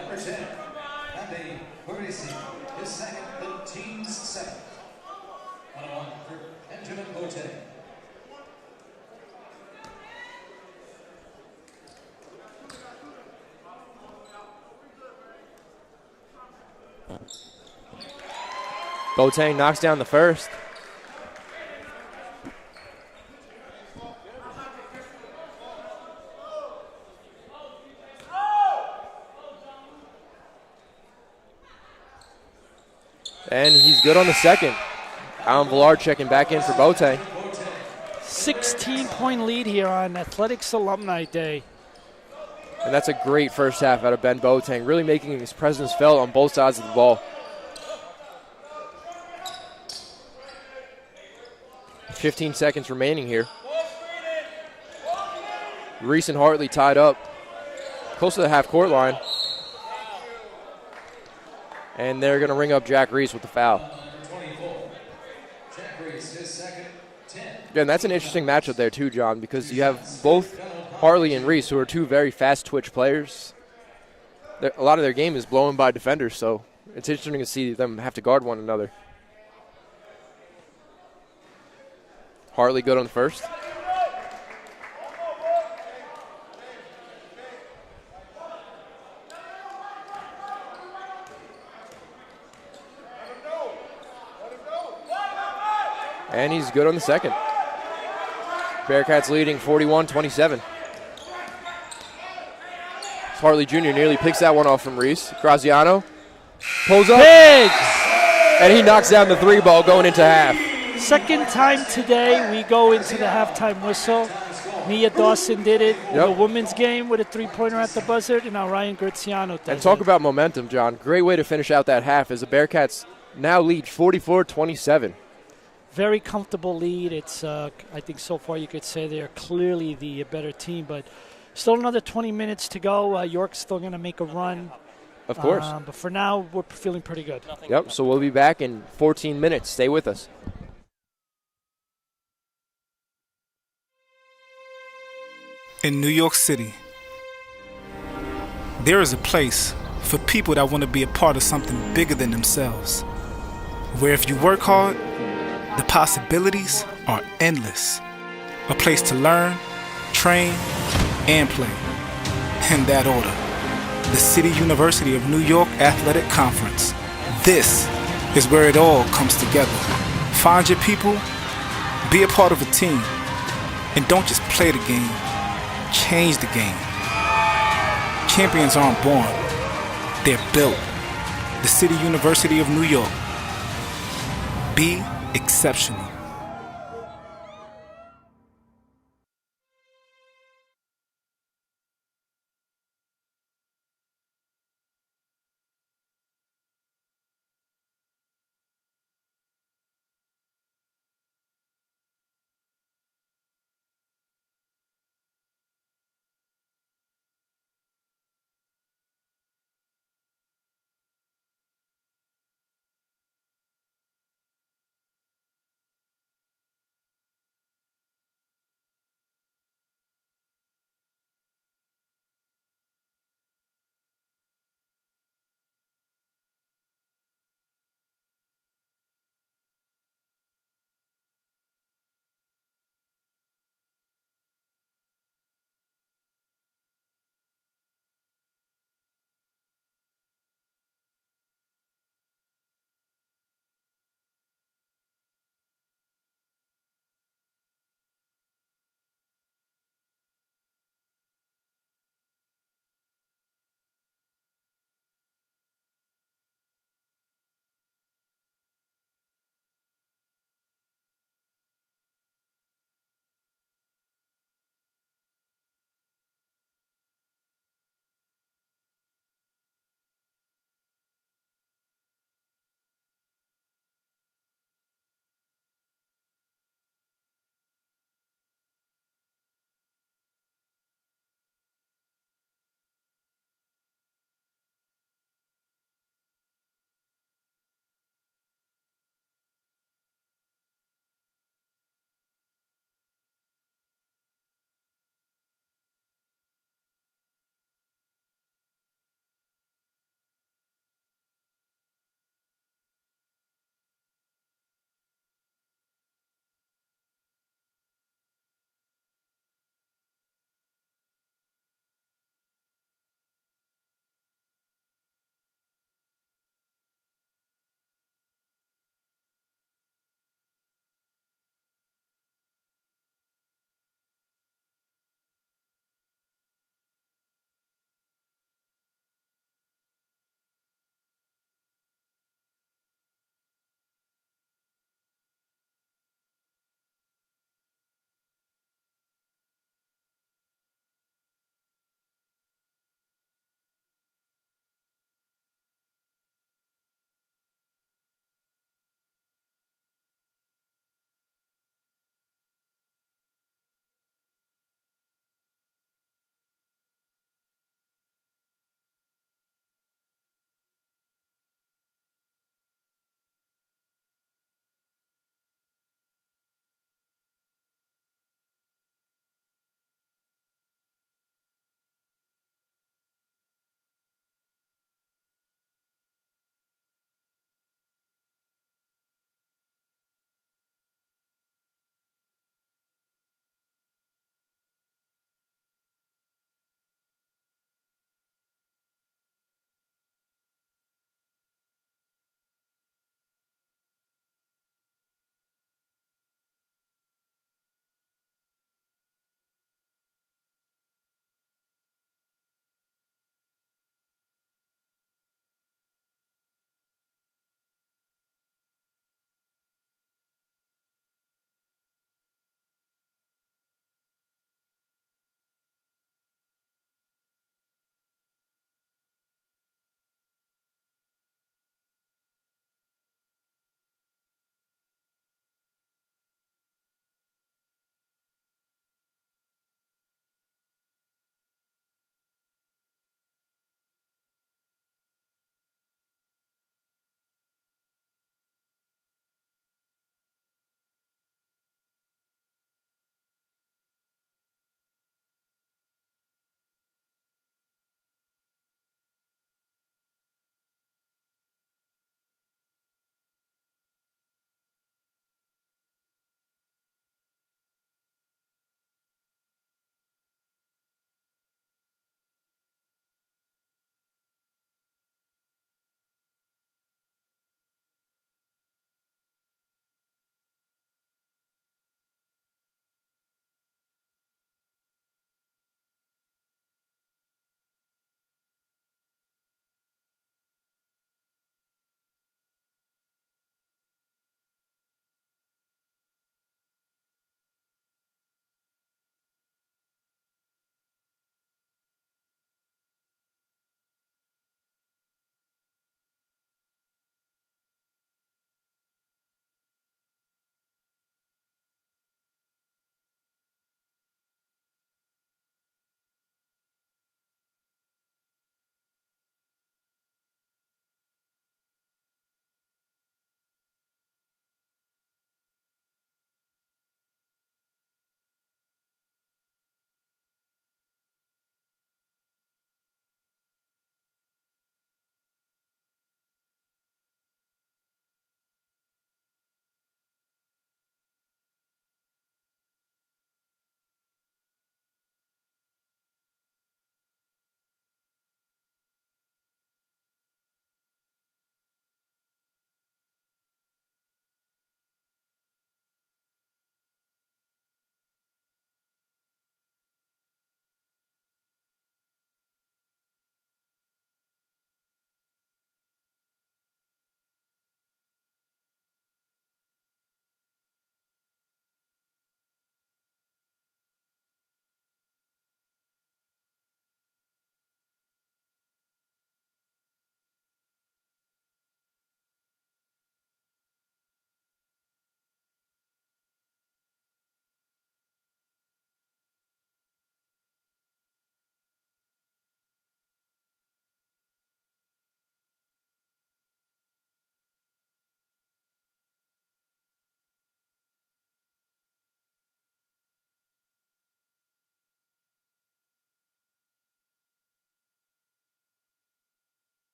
[SPEAKER 1] Number 10, Andy, where is he? His second, the team's seventh. 1-on-1 for Benjamin Boateng.
[SPEAKER 3] Boateng knocks down the first. And he's good on the second. Alan Villard checking back in for Boateng.
[SPEAKER 2] 16-point lead here on Athletics Alumni Day.
[SPEAKER 3] And that's a great first half out of Ben Boateng, really making his presence felt on both sides of the ball. 15 seconds remaining here. Reese and Hartley tied up close to the half-court line. And they're going to ring up Jack Reese with the foul. Again, that's an interesting matchup there too, John, because you have both Hartley and Reese, who are two very fast twitch players. A lot of their game is blown by defenders, so it's interesting to see them have to guard one another. Hartley good on the first. And he's good on the second. Bearcats leading 41-27. Hartley Jr. nearly picks that one off from Reese. Graziano pulls up.
[SPEAKER 2] Big!
[SPEAKER 3] And he knocks down the three ball going into half.
[SPEAKER 2] Second time today we go into the halftime whistle. Nia Dawson did it in the women's game with a three-pointer at the buzzer, and now Ryan Graziano does
[SPEAKER 3] And talk
[SPEAKER 2] it.
[SPEAKER 3] about momentum, John. Great way to finish out that half as the Bearcats now lead 44-27.
[SPEAKER 2] Very comfortable lead. It's I think so far you could say they're clearly the better team, but still another 20 minutes to go. York's still going to make a run.
[SPEAKER 3] Of course.
[SPEAKER 2] But for now, we're feeling pretty good.
[SPEAKER 3] Yep, so we'll be back in 14 minutes. Stay with us.
[SPEAKER 5] In New York City, there is a place for people that want to be a part of something bigger than themselves, where if you work hard, the possibilities are endless. A place to learn, train, and play. In that order, the City University of New York Athletic Conference. This is where it all comes together. Find your people, be a part of a team, and don't just play the game, change the game. Champions aren't born, they're built. The City University of New York. Be exceptional.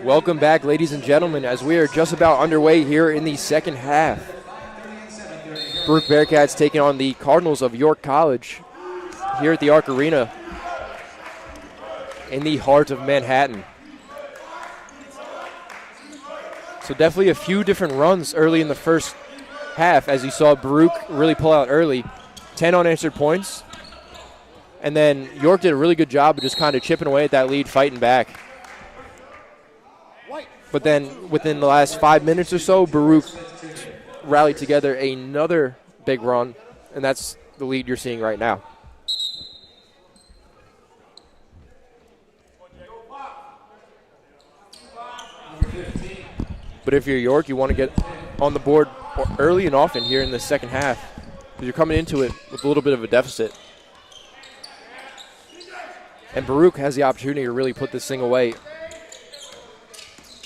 [SPEAKER 3] Welcome back, ladies and gentlemen, as we are just about underway here in the second half. Baruch Bearcats taking on the Cardinals of York College here at the Arc Arena in the heart of Manhattan. So definitely a few different runs early in the first half, as you saw Baruch really pull out early. 10 unanswered points. And then York did a really good job of just kind of chipping away at that lead, fighting back. But then within the last 5 minutes or so, Baruch rallied together another big run, and that's the lead you're seeing right now. But if you're York, you want to get on the board early and often here in the second half, because you're coming into it with a little bit of a deficit. And Baruch has the opportunity to really put this thing away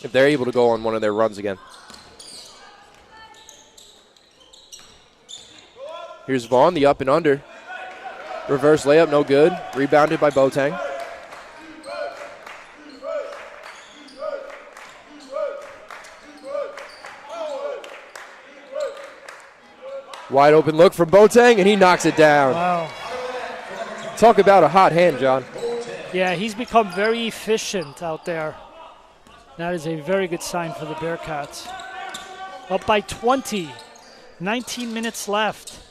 [SPEAKER 3] if they're able to go on one of their runs again. Here's Vaughn, the up and under. Reverse layup, no good. Rebounded by Boateng. Wide open look from Boateng, and he knocks it down.
[SPEAKER 2] Wow.
[SPEAKER 3] Talk about a hot hand, John.
[SPEAKER 2] Yeah, he's become very efficient out there. That is a very good sign for the Bearcats. Up by 20. 19 minutes left.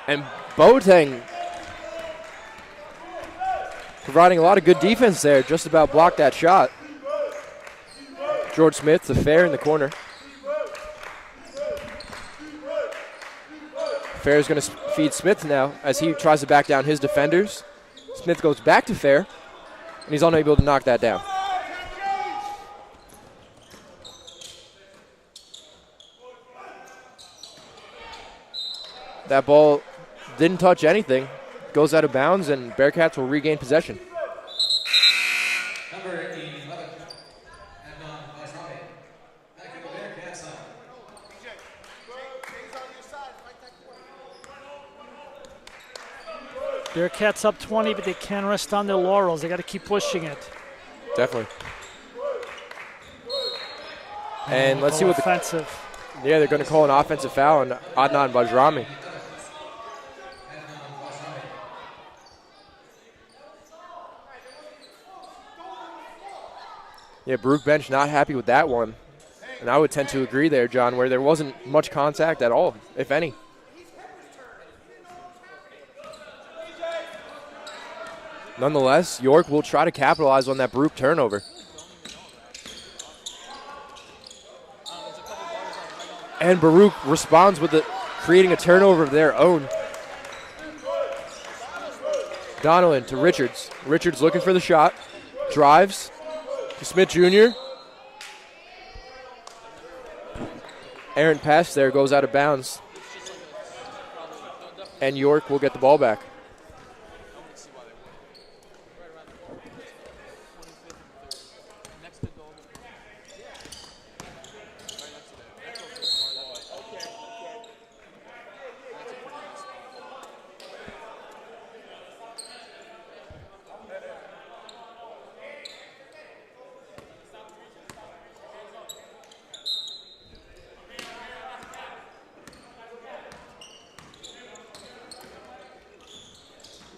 [SPEAKER 3] And Boateng providing a lot of good defense there. Just about blocked that shot. George Smith to Fair in the corner. Fair is going to feed Smith now as he tries to back down his defenders. Smith goes back to Fair, and he's unable to knock that down. That ball didn't touch anything. Goes out of bounds, and Bearcats will regain possession.
[SPEAKER 1] Number 11, Adnan Basrami. Back to the Bearcats line.
[SPEAKER 2] Bearcats up 20, but they can't rest on their laurels. They got to keep pushing it.
[SPEAKER 3] Definitely. And let's see what
[SPEAKER 2] offensive.
[SPEAKER 3] Yeah, they're going to call an offensive foul on Adnan Basrami. Yeah, Baruch bench not happy with that one. And I would tend to agree there, John, where there wasn't much contact at all, if any. Nonetheless, York will try to capitalize on that Baruch turnover. And Baruch responds with creating a turnover of their own. Donovan to Richards. Richards looking for the shot. Drives to Smith Jr. Errant pass there, goes out of bounds. And York will get the ball back.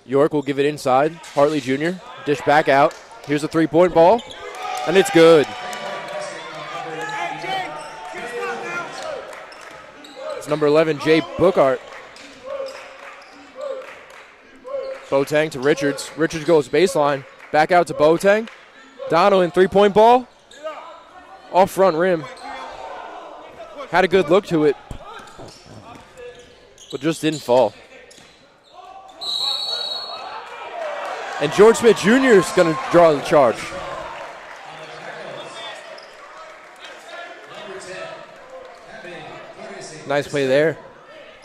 [SPEAKER 3] York will give it inside. Hartley Jr. dish back out. Here's a three-point ball, and it's good. It's number 11, Jay Bookart. Boateng to Richards. Richards goes baseline. Back out to Boateng. Donovan, three-point ball. Off front rim. Had a good look to it, but just didn't fall. And George Smith Jr. is going to draw the charge. Nice play there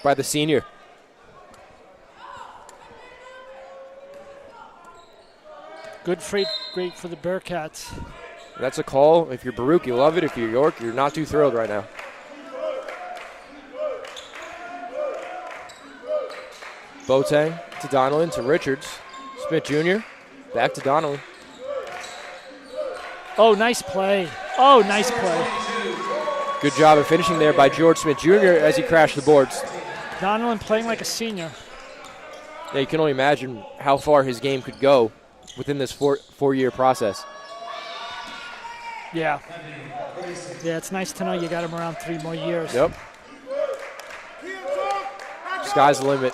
[SPEAKER 3] by the senior.
[SPEAKER 2] Good freight rate for the Bearcats.
[SPEAKER 3] That's a call. If you're Baruch, you love it. If you're York, you're not too thrilled right now. Boateng to Donelon to Richards. Smith Jr. Back to Donnelly.
[SPEAKER 2] Oh, nice play. Oh, nice play.
[SPEAKER 3] Good job of finishing there by George Smith Jr. as he crashed the boards.
[SPEAKER 2] Donovan playing like a senior.
[SPEAKER 3] Yeah, you can only imagine how far his game could go within this four-year process.
[SPEAKER 2] Yeah. Yeah, it's nice to know you got him around 3 more years.
[SPEAKER 3] Yep. Sky's the limit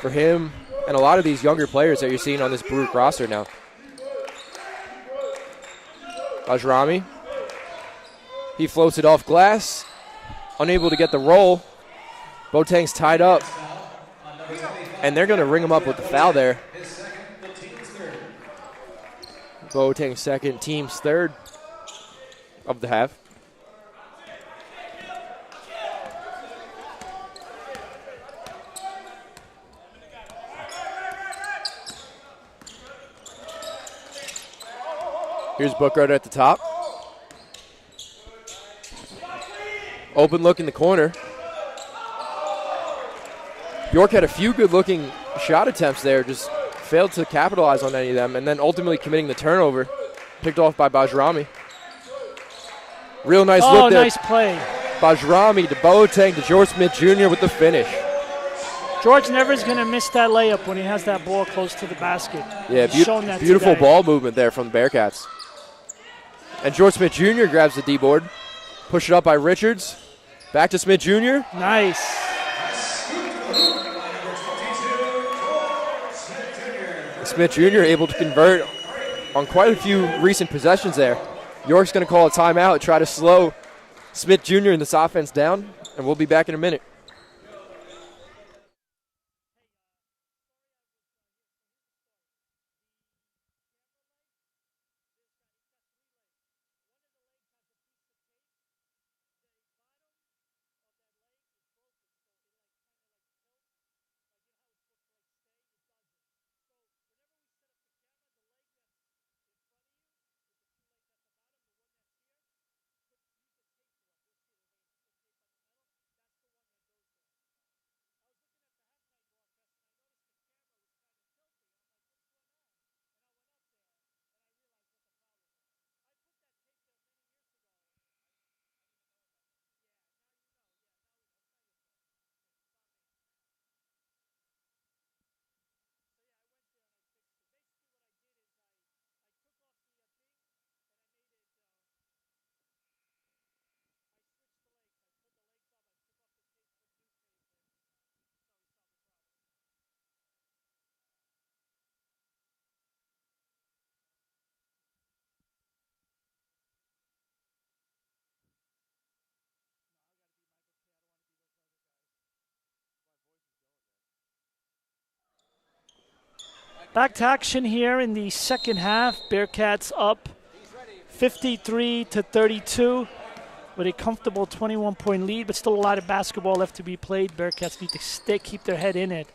[SPEAKER 3] for him and a lot of these younger players that you're seeing on this Baruch roster now. Bajrami. He floats it off glass. Unable to get the roll. Boateng's tied up. And they're going to ring him up with the foul there. Boateng's second, team's third of the half. Here's Booker at the top. Open look in the corner. York had a few good-looking shot attempts there, just failed to capitalize on any of them, and then ultimately committing the turnover, picked off by Bajrami. Real nice look there.
[SPEAKER 2] Oh, nice play.
[SPEAKER 3] Bajrami to Boateng to George Smith Jr. with the finish.
[SPEAKER 2] George never is going to miss that layup when he has that ball close to the basket.
[SPEAKER 3] Yeah,
[SPEAKER 2] He's shown that
[SPEAKER 3] beautiful
[SPEAKER 2] today.
[SPEAKER 3] ball movement there from the Bearcats. And George Smith Jr. grabs the D-board. Push it up by Richards. Back to Smith Jr.
[SPEAKER 2] Nice.
[SPEAKER 3] Smith Jr. able to convert on quite a few recent possessions there. York's going to call a timeout, try to slow Smith Jr. in this offense down, and we'll be back in a minute.
[SPEAKER 2] Back to action here in the second half. Bearcats up 53-32 with a comfortable 21-point lead, but still a lot of basketball left to be played. Bearcats need to keep their head in it.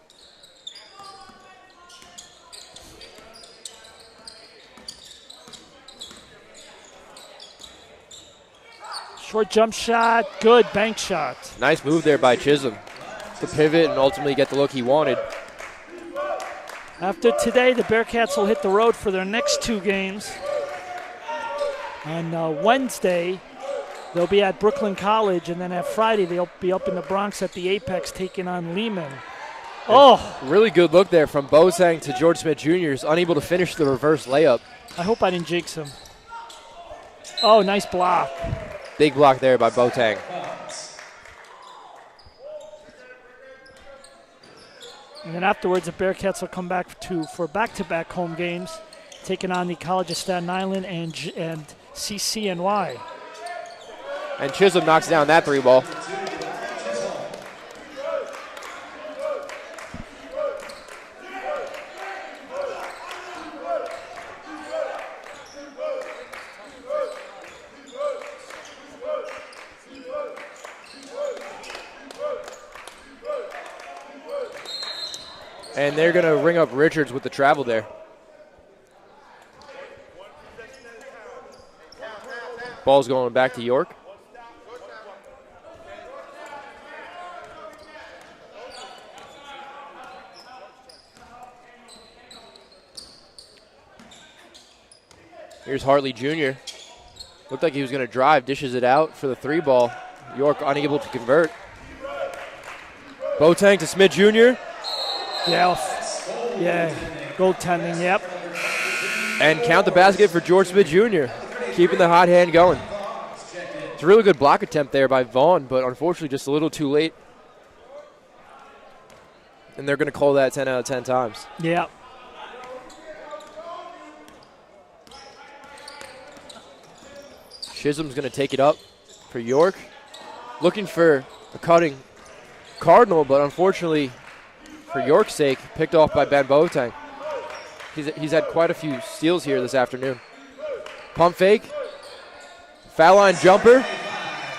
[SPEAKER 2] Short jump shot, good bank shot.
[SPEAKER 3] Nice move there by Chisholm to pivot and ultimately get the look he wanted.
[SPEAKER 2] After today, the Bearcats will hit the road for their next 2 games. On Wednesday, they'll be at Brooklyn College, and then at Friday, they'll be up in the Bronx at the Apex taking on Lehman. Oh!
[SPEAKER 3] Really good look there from Boateng to George Smith Jr. He's unable to finish the reverse layup.
[SPEAKER 2] I hope I didn't jinx him. Oh, nice block.
[SPEAKER 3] Big block there by Boateng.
[SPEAKER 2] And then afterwards, the Bearcats will come back for back-to-back home games, taking on the College of Staten Island and CCNY.
[SPEAKER 3] And Chisholm knocks down that 3-ball. And they're going to ring up Richards with the travel there. Ball's going back to York. Here's Hartley Jr. Looked like he was going to drive, dishes it out for the 3 ball. York unable to convert. Boateng to Smith Jr.
[SPEAKER 2] Yeah, goaltending, yep.
[SPEAKER 3] And count the basket for George Smith Jr., keeping the hot hand going. It's a really good block attempt there by Vaughn, but unfortunately just a little too late. And they're going to call that 10 out of 10 times.
[SPEAKER 2] Yep.
[SPEAKER 3] Chisholm's going to take it up for York. Looking for a cutting Cardinal, but unfortunately, for York's sake, picked off by Ben Boateng. He's had quite a few steals here this afternoon. Pump fake. Foul line jumper.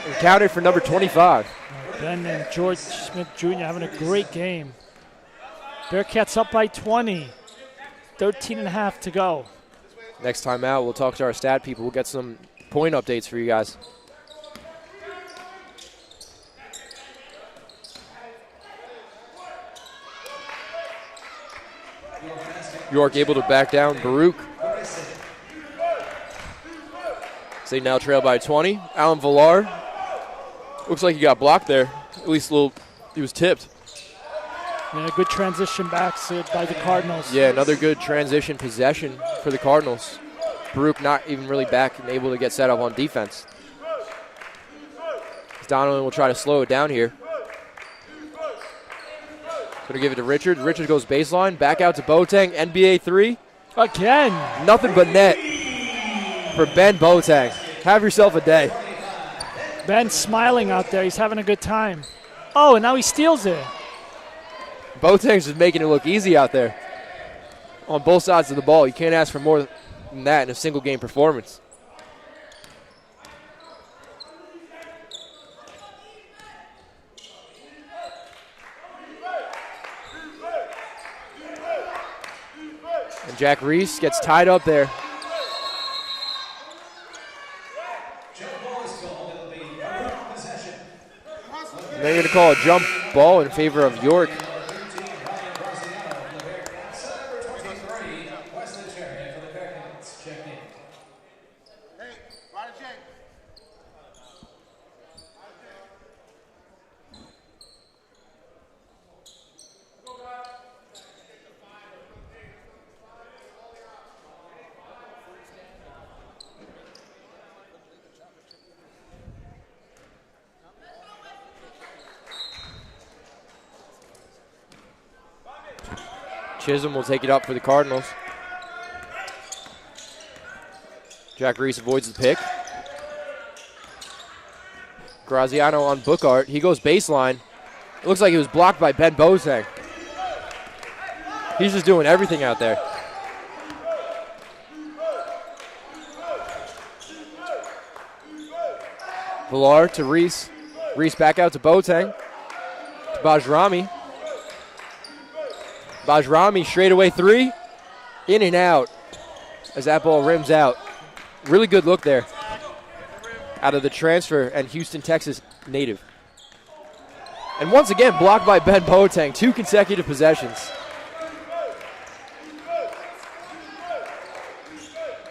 [SPEAKER 3] And counted for number 25.
[SPEAKER 2] Ben and George Smith Jr. having a great game. Bearcats up by 20. 13 and a half to go.
[SPEAKER 3] Next time out, we'll talk to our stat people. We'll get some point updates for you guys. York able to back down Baruch. So they now trail by 20. Alan Villar. Looks like he got blocked there. At least he was tipped.
[SPEAKER 2] And a good transition back by the Cardinals.
[SPEAKER 3] Yeah, another good transition possession for the Cardinals. Baruch not even really back and able to get set up on defense. Donovan will try to slow it down here. Going to give it to Richard. Richard goes baseline. Back out to Boateng. NBA 3.
[SPEAKER 2] Again.
[SPEAKER 3] Nothing but net for Ben Boateng. Have yourself a day.
[SPEAKER 2] Ben smiling out there. He's having a good time. Oh, and now he steals it.
[SPEAKER 3] Boateng's just making it look easy out there on both sides of the ball. You can't ask for more than that in a single game performance. And Jack Reese gets tied up there. And they're going to call a jump ball in favor of York. Chisholm will take it up for the Cardinals. Jack Reese avoids the pick. Graziano on Bookart. He goes baseline. It looks like he was blocked by Ben Boateng. He's just doing everything out there. Villar to Reese. Reese back out to Boateng. To Bajrami. Bajrami straightaway 3. In and out as that ball rims out. Really good look there out of the transfer and Houston, Texas native. And once again, blocked by Ben Boateng. 2 consecutive possessions.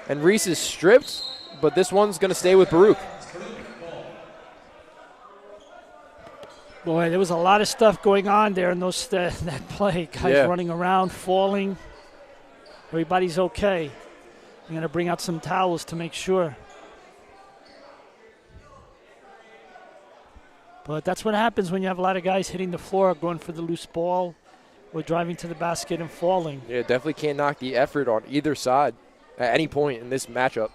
[SPEAKER 3] And Reese is stripped, but this one's going to stay with Baruch.
[SPEAKER 2] Boy, there was a lot of stuff going on there in those that play. Guys running around, falling. Everybody's okay. I'm going to bring out some towels to make sure. But that's what happens when you have a lot of guys hitting the floor, going for the loose ball, or driving to the basket and falling.
[SPEAKER 3] Yeah, definitely can't knock the effort on either side at any point in this matchup.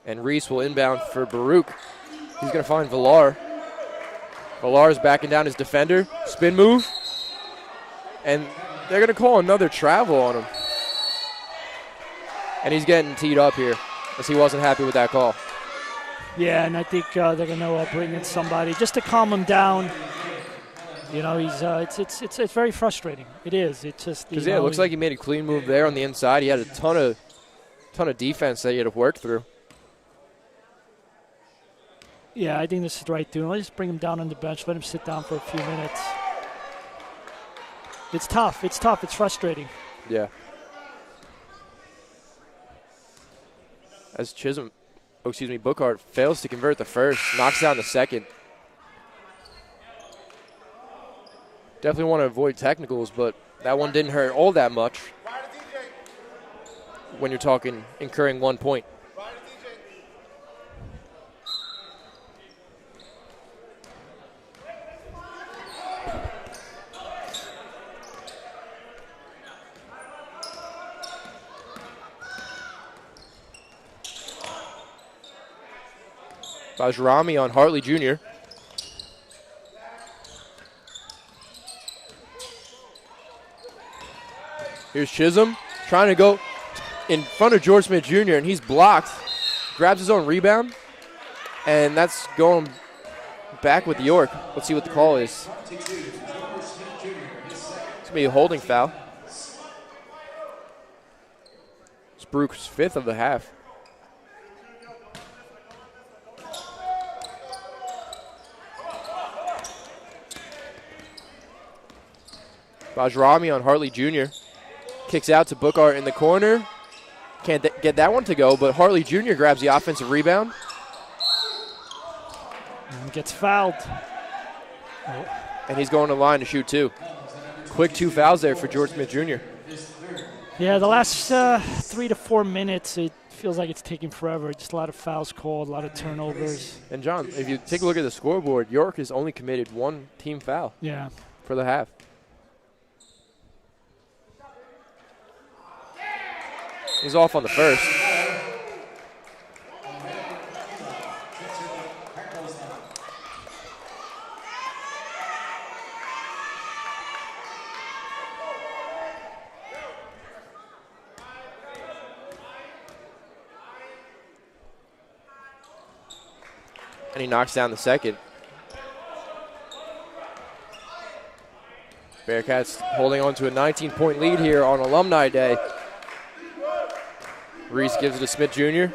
[SPEAKER 3] And Reese will inbound for Baruch. He's going to find Villar. Villar's backing down his defender. Spin move. And they're going to call another travel on him. And he's getting teed up here as he wasn't happy with that call.
[SPEAKER 2] Yeah, and I think they're going to bring in somebody just to calm him down. You know, he's it's very frustrating. It is. It's just
[SPEAKER 3] because it looks like he made a clean move there on the inside. He had a ton of defense that he had to work through.
[SPEAKER 2] Yeah, I think this is the right doing. Let's just bring him down on the bench. Let him sit down for a few minutes. It's tough. It's tough. It's frustrating.
[SPEAKER 3] Yeah. As Bookhart fails to convert the first, knocks down the second. Definitely want to avoid technicals, but that one didn't hurt all that much when you're talking incurring 1 point. Bajrami on Hartley Jr. Here's Chisholm trying to go in front of George Smith Jr. and he's blocked. Grabs his own rebound, and that's going back with York. Let's see what the call is. It's going to be a holding foul. It's Baruch's fifth of the half. Bajrami on Hartley Jr. Kicks out to Bookhart in the corner. Can't get that one to go, but Hartley Jr. grabs the offensive rebound.
[SPEAKER 2] And gets fouled.
[SPEAKER 3] And he's going to the line to shoot two. Quick 2 fouls there for George Smith Jr.
[SPEAKER 2] Yeah, the last 3 to 4 minutes, it feels like it's taking forever. Just a lot of fouls called, a lot of turnovers.
[SPEAKER 3] And John, if you take a look at the scoreboard, York has only committed 1 team foul for the half. He's off on the first. And he knocks down the second. Bearcats holding on to a 19-point lead here on Alumni Day. Reese gives it to Smith Jr.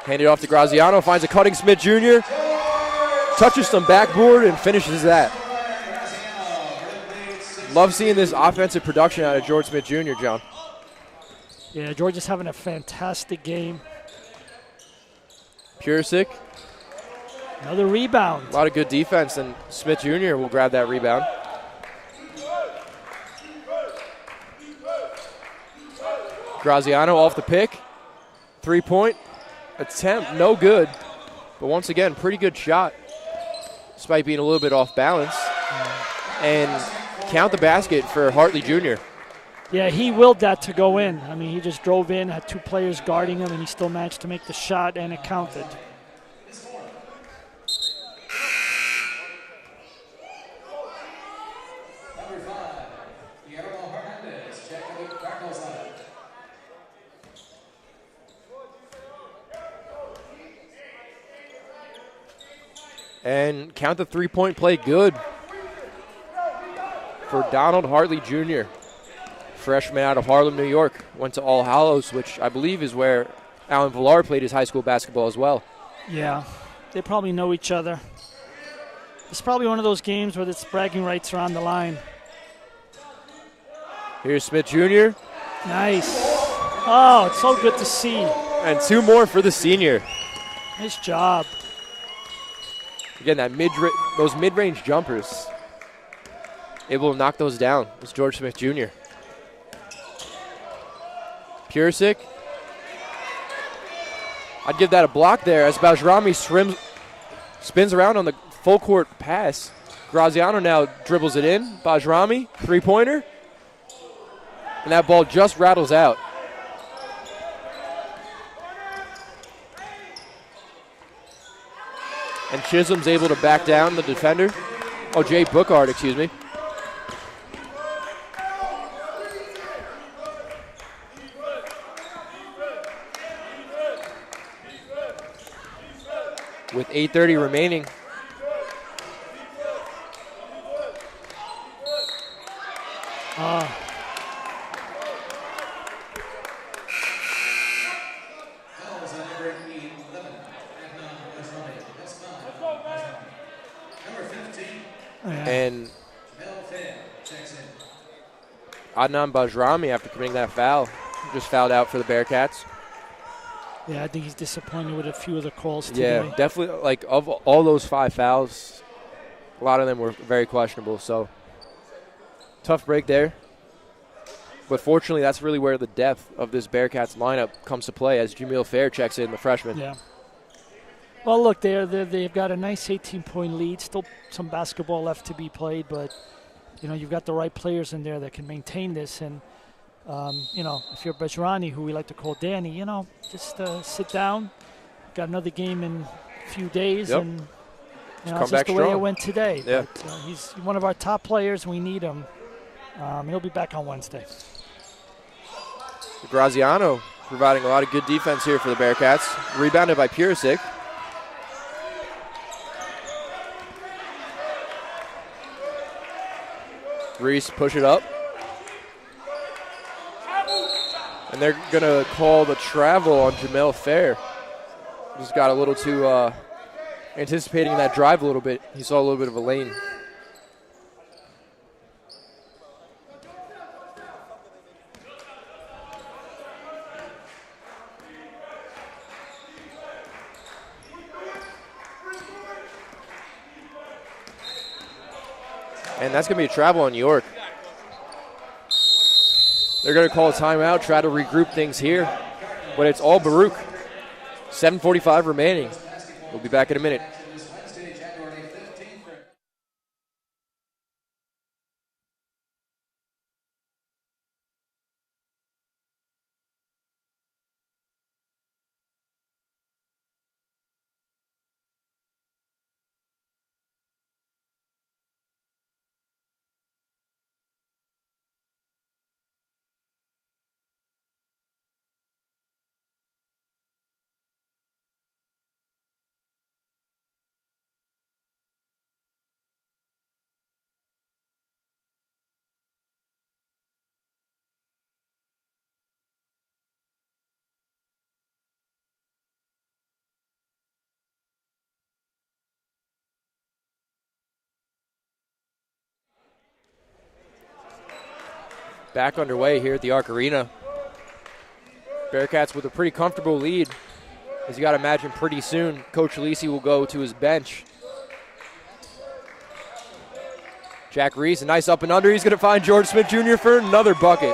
[SPEAKER 3] Handed off to Graziano. Finds a cutting Smith Jr. Touches some backboard and finishes that. Love seeing this offensive production out of George Smith Jr., John.
[SPEAKER 2] Yeah, George is having a fantastic game.
[SPEAKER 3] Purisic.
[SPEAKER 2] Another rebound.
[SPEAKER 3] A lot of good defense, and Smith Jr. will grab that rebound. Graziano off the pick. 3-point attempt, no good. But once again, pretty good shot, despite being a little bit off balance. And count the basket for Hartley Jr.
[SPEAKER 2] Yeah, he willed that to go in. I mean, he just drove in, had 2 players guarding him, and he still managed to make the shot, and it counted.
[SPEAKER 3] And count the 3-point play good for Donald Hartley Jr., freshman out of Harlem, New York. Went to All Hallows, which I believe is where Alan Villar played his high school basketball as well.
[SPEAKER 2] Yeah, they probably know each other. It's probably one of those games where the bragging rights are on the line.
[SPEAKER 3] Here's Smith Jr.
[SPEAKER 2] Nice. Oh, it's so good to see.
[SPEAKER 3] And 2 more for the senior.
[SPEAKER 2] Nice job.
[SPEAKER 3] Again, those mid-range jumpers, able to knock those down. It's George Smith Jr. Purisic. I'd give that a block there as Bajrami spins around on the full court pass. Graziano now dribbles it in. Bajrami, 3-pointer. And that ball just rattles out. And Chisholm's able to back down the defender. Oh, Jay Bookhart, excuse me. With 8:30 remaining. And Adnan Bajrami, after committing that foul, just fouled out for the Bearcats.
[SPEAKER 2] Yeah, I think he's disappointed with a few of the calls today.
[SPEAKER 3] Yeah, definitely. Like, of all those 5 fouls, a lot of them were very questionable. So, tough break there. But fortunately, that's really where the depth of this Bearcats lineup comes to play as Jamil Fair checks in, the freshman.
[SPEAKER 2] Yeah. Well, look, they've got a nice 18-point lead. Still some basketball left to be played, but, you've got the right players in there that can maintain this. And, if you're Bajrani, who we like to call Danny, just sit down. Got another game in a few days, and it's just the way it went today.
[SPEAKER 3] Yeah.
[SPEAKER 2] But, he's one of our top players. We need him. He'll be back on Wednesday.
[SPEAKER 3] Graziano providing a lot of good defense here for the Bearcats. Rebounded by Purisic. Reese push it up. And they're going to call the travel on Jamel Fair. Just got a little too anticipating that drive a little bit. He saw a little bit of a lane. And that's going to be a travel on York. They're going to call a timeout, try to regroup things here. But it's all Baruch. 7:45 remaining. We'll be back in a minute. Back underway here at the Arc Arena. Bearcats with a pretty comfortable lead. As you got to imagine, pretty soon, Coach Lisi will go to his bench. Jack Reese, a nice up and under. He's going to find George Smith Jr. for another bucket.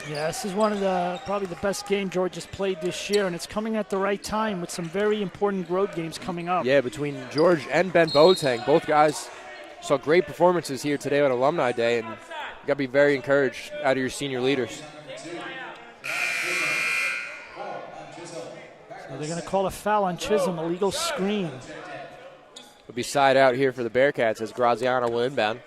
[SPEAKER 2] Yeah, this is one of probably the best games George has played this year, and it's coming at the right time with some very important road games coming up.
[SPEAKER 3] Yeah, between George and Ben Boateng, both guys saw great performances here today on Alumni Day, and you got to be very encouraged out of your senior leaders.
[SPEAKER 2] So they're going to call a foul on Chisholm, a legal screen.
[SPEAKER 3] It'll be side out here for the Bearcats as Graziano will inbound.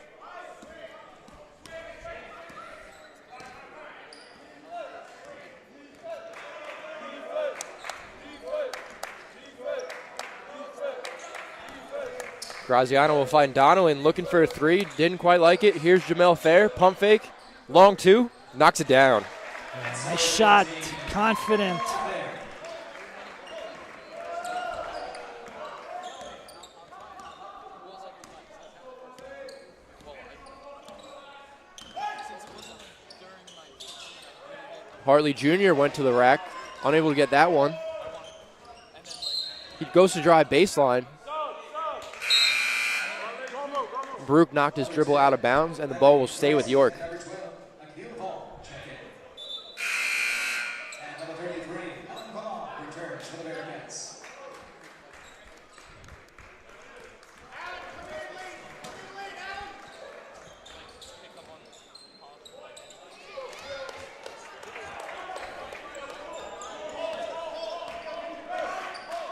[SPEAKER 3] Graziano will find Donovan looking for a three. Didn't quite like it. Here's Jamel Fair. Pump fake. Long two. Knocks it down.
[SPEAKER 2] Nice shot. Confident.
[SPEAKER 3] Hartley Jr. went to the rack. Unable to get that one. He goes to drive baseline. Baruch knocked his dribble out of bounds, and the ball will stay with York.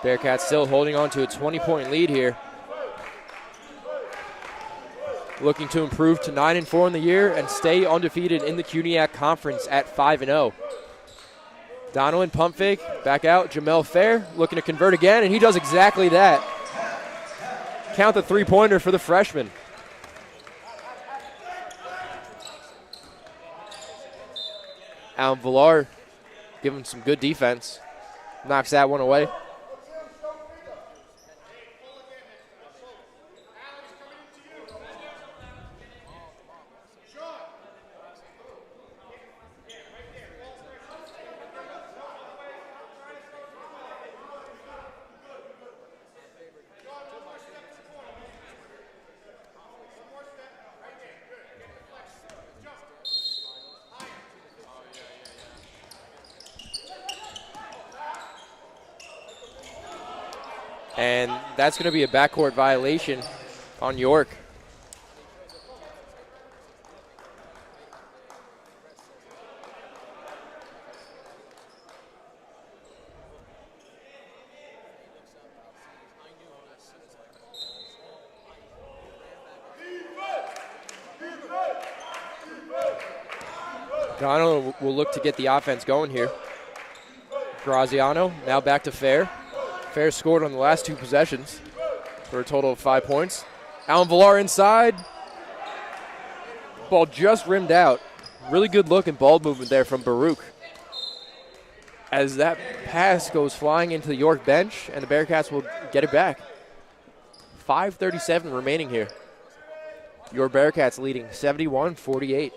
[SPEAKER 3] Bearcats still holding on to a 20-point lead here. Looking to improve to 9-4 in the year and stay undefeated in the CUNYAC Conference at 5-0. Donovan pump fake, back out. Jamel Fair looking to convert again, and he does exactly that. Count the three-pointer for the freshman. Alan Villar giving some good defense. Knocks that one away. And that's going to be a backcourt violation on York. Donovan will look to get the offense going here. Graziano now back to Fair. Fair scored on the last 2 possessions for a total of 5 points. Alan Villar inside. Ball just rimmed out. Really good look and ball movement there from Baruch. As that pass goes flying into the York bench, and the Bearcats will get it back. 5:37 remaining here. Your Bearcats leading 71-48.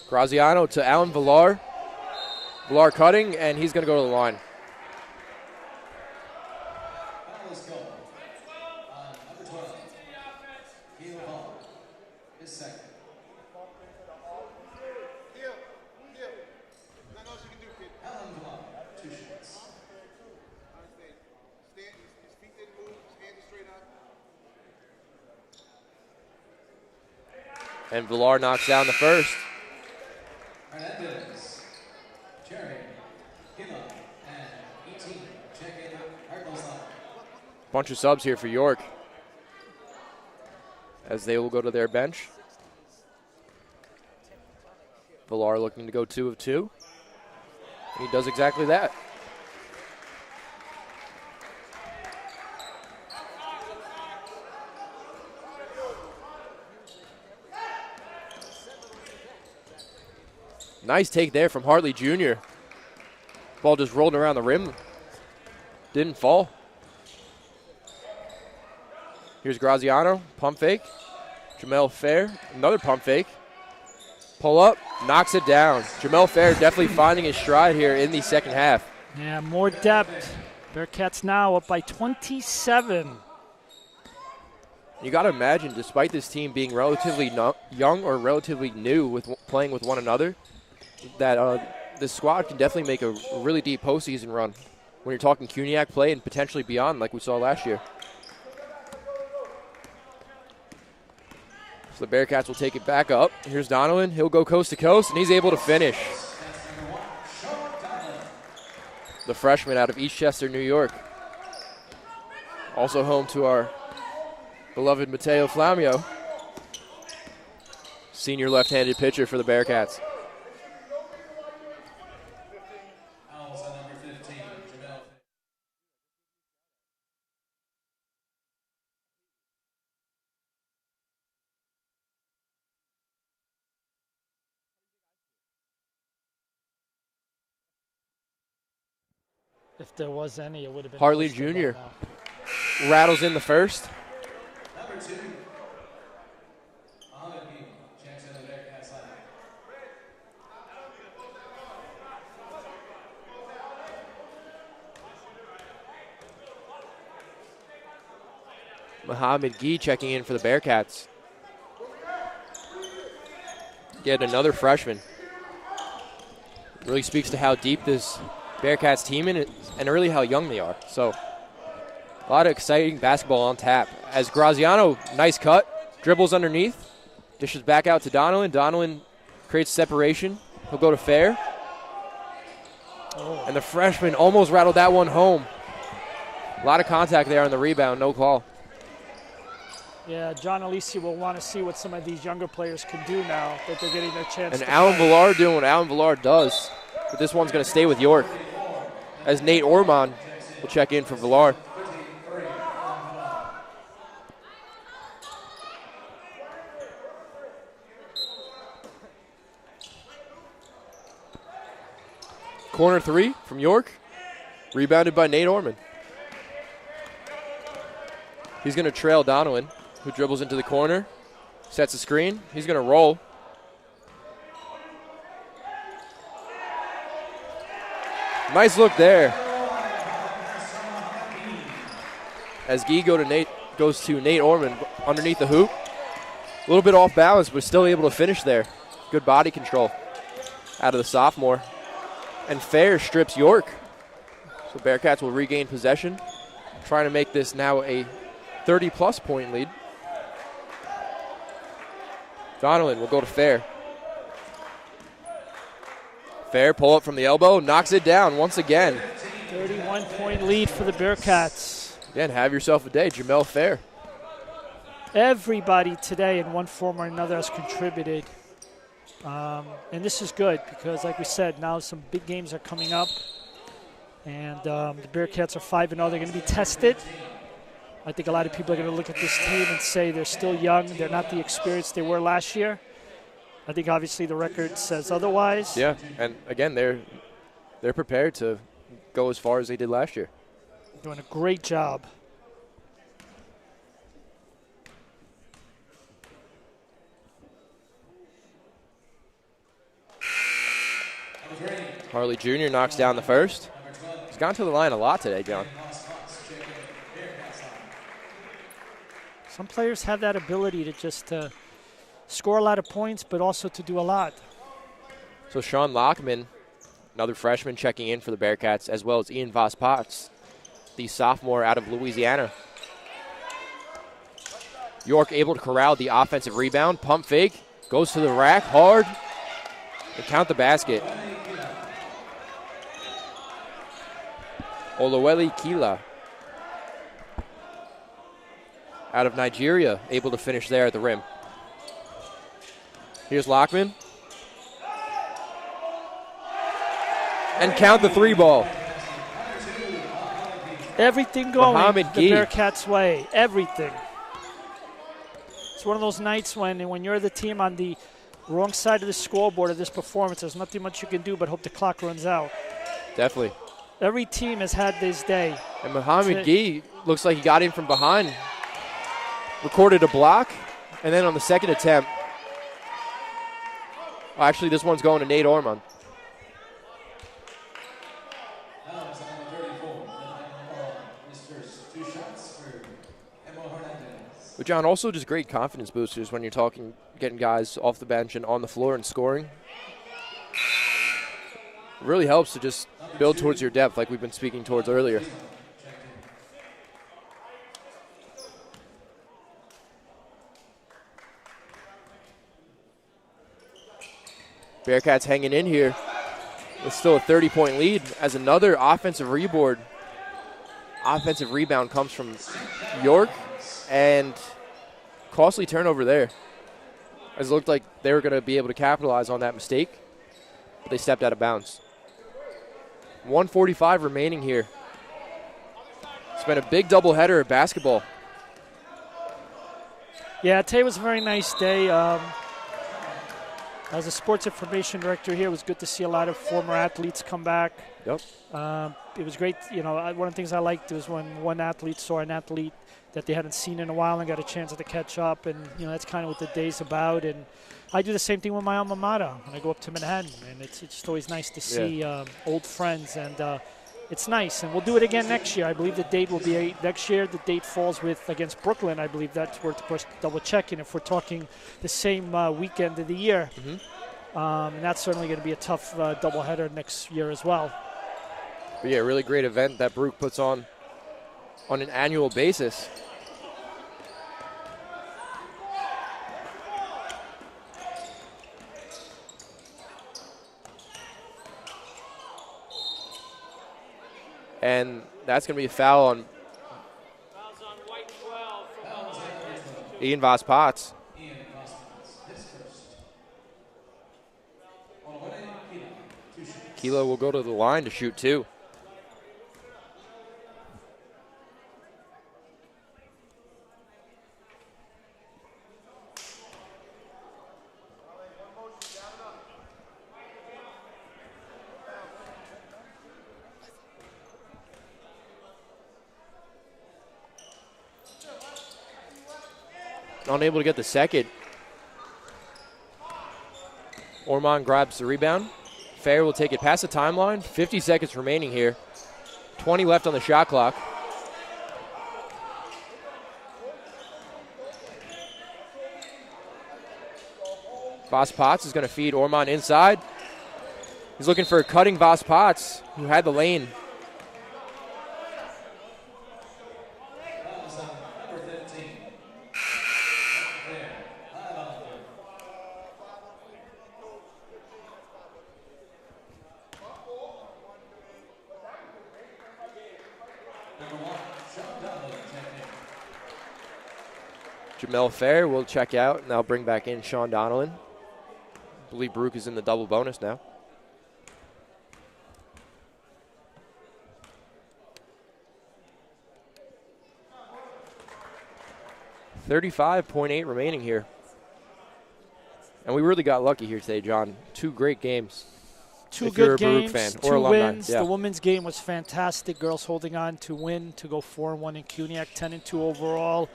[SPEAKER 3] Graziano to Alan Villar. Villar cutting, and he's going to go to the line.
[SPEAKER 1] Foul is called on number 12, Caleb Hall, his second. Alan Villar, 2 shots.
[SPEAKER 3] And Villar knocks down the first.
[SPEAKER 1] Hernandez, Jerry, Gilla, and 18. Check in Cardinals line.
[SPEAKER 3] Bunch of subs here for York as they will go to their bench. Villar looking to go 2 of 2. He does exactly that. Nice take there from Hartley Jr. Ball just rolled around the rim. Didn't fall. Here's Graziano, pump fake. Jamel Fair, another pump fake. Pull up, knocks it down. Jamel Fair definitely finding his stride here in the second half.
[SPEAKER 2] Yeah, more depth. Bearcats now up by 27.
[SPEAKER 3] You got to imagine, despite this team being relatively young or relatively new with playing with one another, that this squad can definitely make a really deep postseason run when you're talking CUNYAC play and potentially beyond like we saw last year. So the Bearcats will take it back up. Here's Donovan. He'll go coast to coast, and he's able to finish. The freshman out of Eastchester, New York. Also home to our beloved Mateo Flamio, senior left-handed pitcher for the Bearcats.
[SPEAKER 1] Fouls on number 15, Jamel.
[SPEAKER 2] If there was any, it would have been
[SPEAKER 3] Hartley
[SPEAKER 2] posted
[SPEAKER 3] Jr.
[SPEAKER 2] by now.
[SPEAKER 3] rattles in the first.
[SPEAKER 1] Number 2, Alumni, checks in the Bearcats line.
[SPEAKER 3] Mohamed Gee checking in for the Bearcats. Get another freshman. Really speaks to how deep this Bearcats team is and really how young they are. So a lot of exciting basketball on tap. As Graziano, nice cut, dribbles underneath, dishes back out to Donovan. Donovan creates separation. He'll go to Fair. And the freshman almost rattled that one home. A lot of contact there on the rebound, no call.
[SPEAKER 2] Yeah, John Alisi will want to see what some of these younger players can do now that they're getting their chance.
[SPEAKER 3] And
[SPEAKER 2] to
[SPEAKER 3] Alan
[SPEAKER 2] play.
[SPEAKER 3] Villar doing what Alan Villar does. But this one's going to stay with York. As Nate Ormond will check in for Villar. Corner 3 from York. Rebounded by Nate Ormond. He's going to trail Donovan, who dribbles into the corner. Sets a screen. He's going to roll. Nice look there. as Gee goes to Nate Orman underneath the hoop. A little bit off balance, but still able to finish there. Good body control out of the sophomore. And Fair strips York. So Bearcats will regain possession, trying to make this now a 30-plus point lead. Donellan will go to Fair. Fair pull up from the elbow, knocks it down once again.
[SPEAKER 2] 31-point lead for the Bearcats.
[SPEAKER 3] Again, have yourself a day, Jamel Fair.
[SPEAKER 2] Everybody today in one form or another has contributed. And this is good because, like we said, now some big games are coming up. And the Bearcats are 5-0. They're going to be tested. I think a lot of people are going to look at this team and say they're still young. They're not the experience they were last year. I think obviously the record says otherwise.
[SPEAKER 3] Yeah, and again, they're prepared to go as far as they did last year.
[SPEAKER 2] Doing a great job.
[SPEAKER 3] Harley Jr. knocks down the first. He's gone to the line a lot today, John.
[SPEAKER 2] Some players have that ability to just score a lot of points, but also to do a lot.
[SPEAKER 3] So Sean Lockman, another freshman checking in for the Bearcats, as well as Ian Voss-Potts, the sophomore out of Louisiana. York able to corral the offensive rebound. Pump fake, goes to the rack, hard, and count the basket. Oloweli Kila out of Nigeria, able to finish there at the rim. Here's Lockman. And count the three ball.
[SPEAKER 2] Everything going
[SPEAKER 3] Mohamed
[SPEAKER 2] the
[SPEAKER 3] Gee.
[SPEAKER 2] Bearcats' way. Everything. It's one of those nights when you're the team on the wrong side of the scoreboard of this performance, there's nothing much you can do but hope the clock runs out.
[SPEAKER 3] Definitely.
[SPEAKER 2] Every team has had this day.
[SPEAKER 3] And Mohamed Gee looks like he got in from behind. Recorded a block. And then on the second attempt, actually this one's going to Nate Orman. But John, also just great confidence boosters when you're getting guys off the bench and on the floor and scoring. It really helps to just build towards your depth like we've been speaking towards earlier. Bearcats hanging in here with still a 30-point lead as another offensive rebound comes from York, and costly turnover there. As it looked like they were going to be able to capitalize on that mistake, but they stepped out of bounds. 1:45 remaining here. It's been a big doubleheader of basketball.
[SPEAKER 2] Yeah, today was a very nice day. As a sports information director here, it was good to see a lot of former athletes come back.
[SPEAKER 3] Yep.
[SPEAKER 2] It was great. You know, one of the things I liked was when one athlete saw an athlete that they hadn't seen in a while and got a chance to catch up. And, you know, that's kind of what the day's about. And I do the same thing with my alma mater when I go up to Manhattan. And it's just always nice to see old friends. And it's nice. And we'll do it again next year. I believe the date will be next year. The date falls against Brooklyn. I believe that's worth, of course, double-checking if we're talking the same weekend of the year.
[SPEAKER 3] Mm-hmm.
[SPEAKER 2] And that's certainly going to be a tough doubleheader next year as well.
[SPEAKER 3] But yeah, a really great event that Baruch puts on an annual basis. And that's going to be a foul on Ian Voss-Potts. Kilo will go to the line to shoot two. Unable to get the second. Orman grabs the rebound. Fair will take it past the timeline. 50 seconds remaining here. 20 left on the shot clock. Voss Potts is going to feed Ormond inside. He's looking for a cutting Voss Potts, who had the lane. Jamel Fair will check out, and they'll bring back in Sean Donnellan. I believe Baruch is in the double bonus now. $35.8 remaining here. And we really got lucky here today, John. 2 great games.
[SPEAKER 2] Two
[SPEAKER 3] if you're
[SPEAKER 2] good
[SPEAKER 3] a Baruch
[SPEAKER 2] games,
[SPEAKER 3] fan
[SPEAKER 2] 2
[SPEAKER 3] or alumni.
[SPEAKER 2] wins.
[SPEAKER 3] Yeah.
[SPEAKER 2] The women's game was fantastic. Girls holding on to win, to go 4-1 in CUNYAC, 10-2 overall.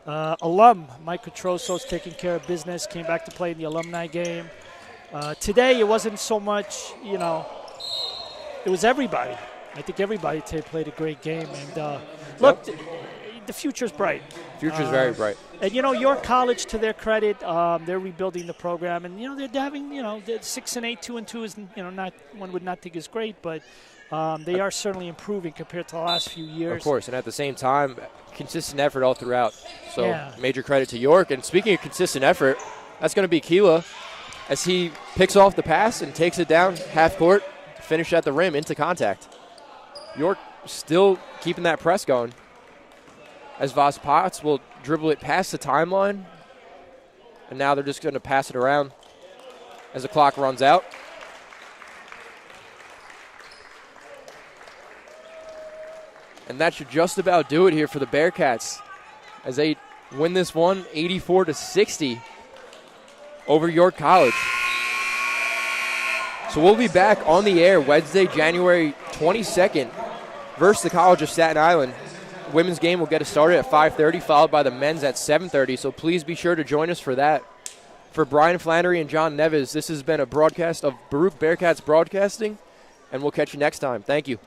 [SPEAKER 2] Mike Cotroso's taking care of business, came back to play in the alumni game. Today, it wasn't so much, it was everybody. I think everybody today played a great game. And look, the future's bright.
[SPEAKER 3] Future's very bright.
[SPEAKER 2] And, York College, to their credit, they're rebuilding the program. And, they're having, they're 6-8, 2-2 is, not, one would not think is great, but they are certainly improving compared to the last few years.
[SPEAKER 3] Of course, and at the same time, consistent effort all throughout. So
[SPEAKER 2] Yeah.
[SPEAKER 3] major credit to York. And speaking of consistent effort, that's going to be Keela as he picks off the pass and takes it down half court, finish at the rim into contact. York still keeping that press going as Voss Potts will dribble it past the timeline. And now they're just going to pass it around as the clock runs out. And that should just about do it here for the Bearcats as they win this one 84-60 over York College. So we'll be back on the air Wednesday, January 22nd versus the College of Staten Island. Women's game will get us started at 5:30, followed by the men's at 7:30. So please be sure to join us for that. For Brian Flannery and John Neves, this has been a broadcast of Baruch Bearcats Broadcasting, and we'll catch you next time. Thank you.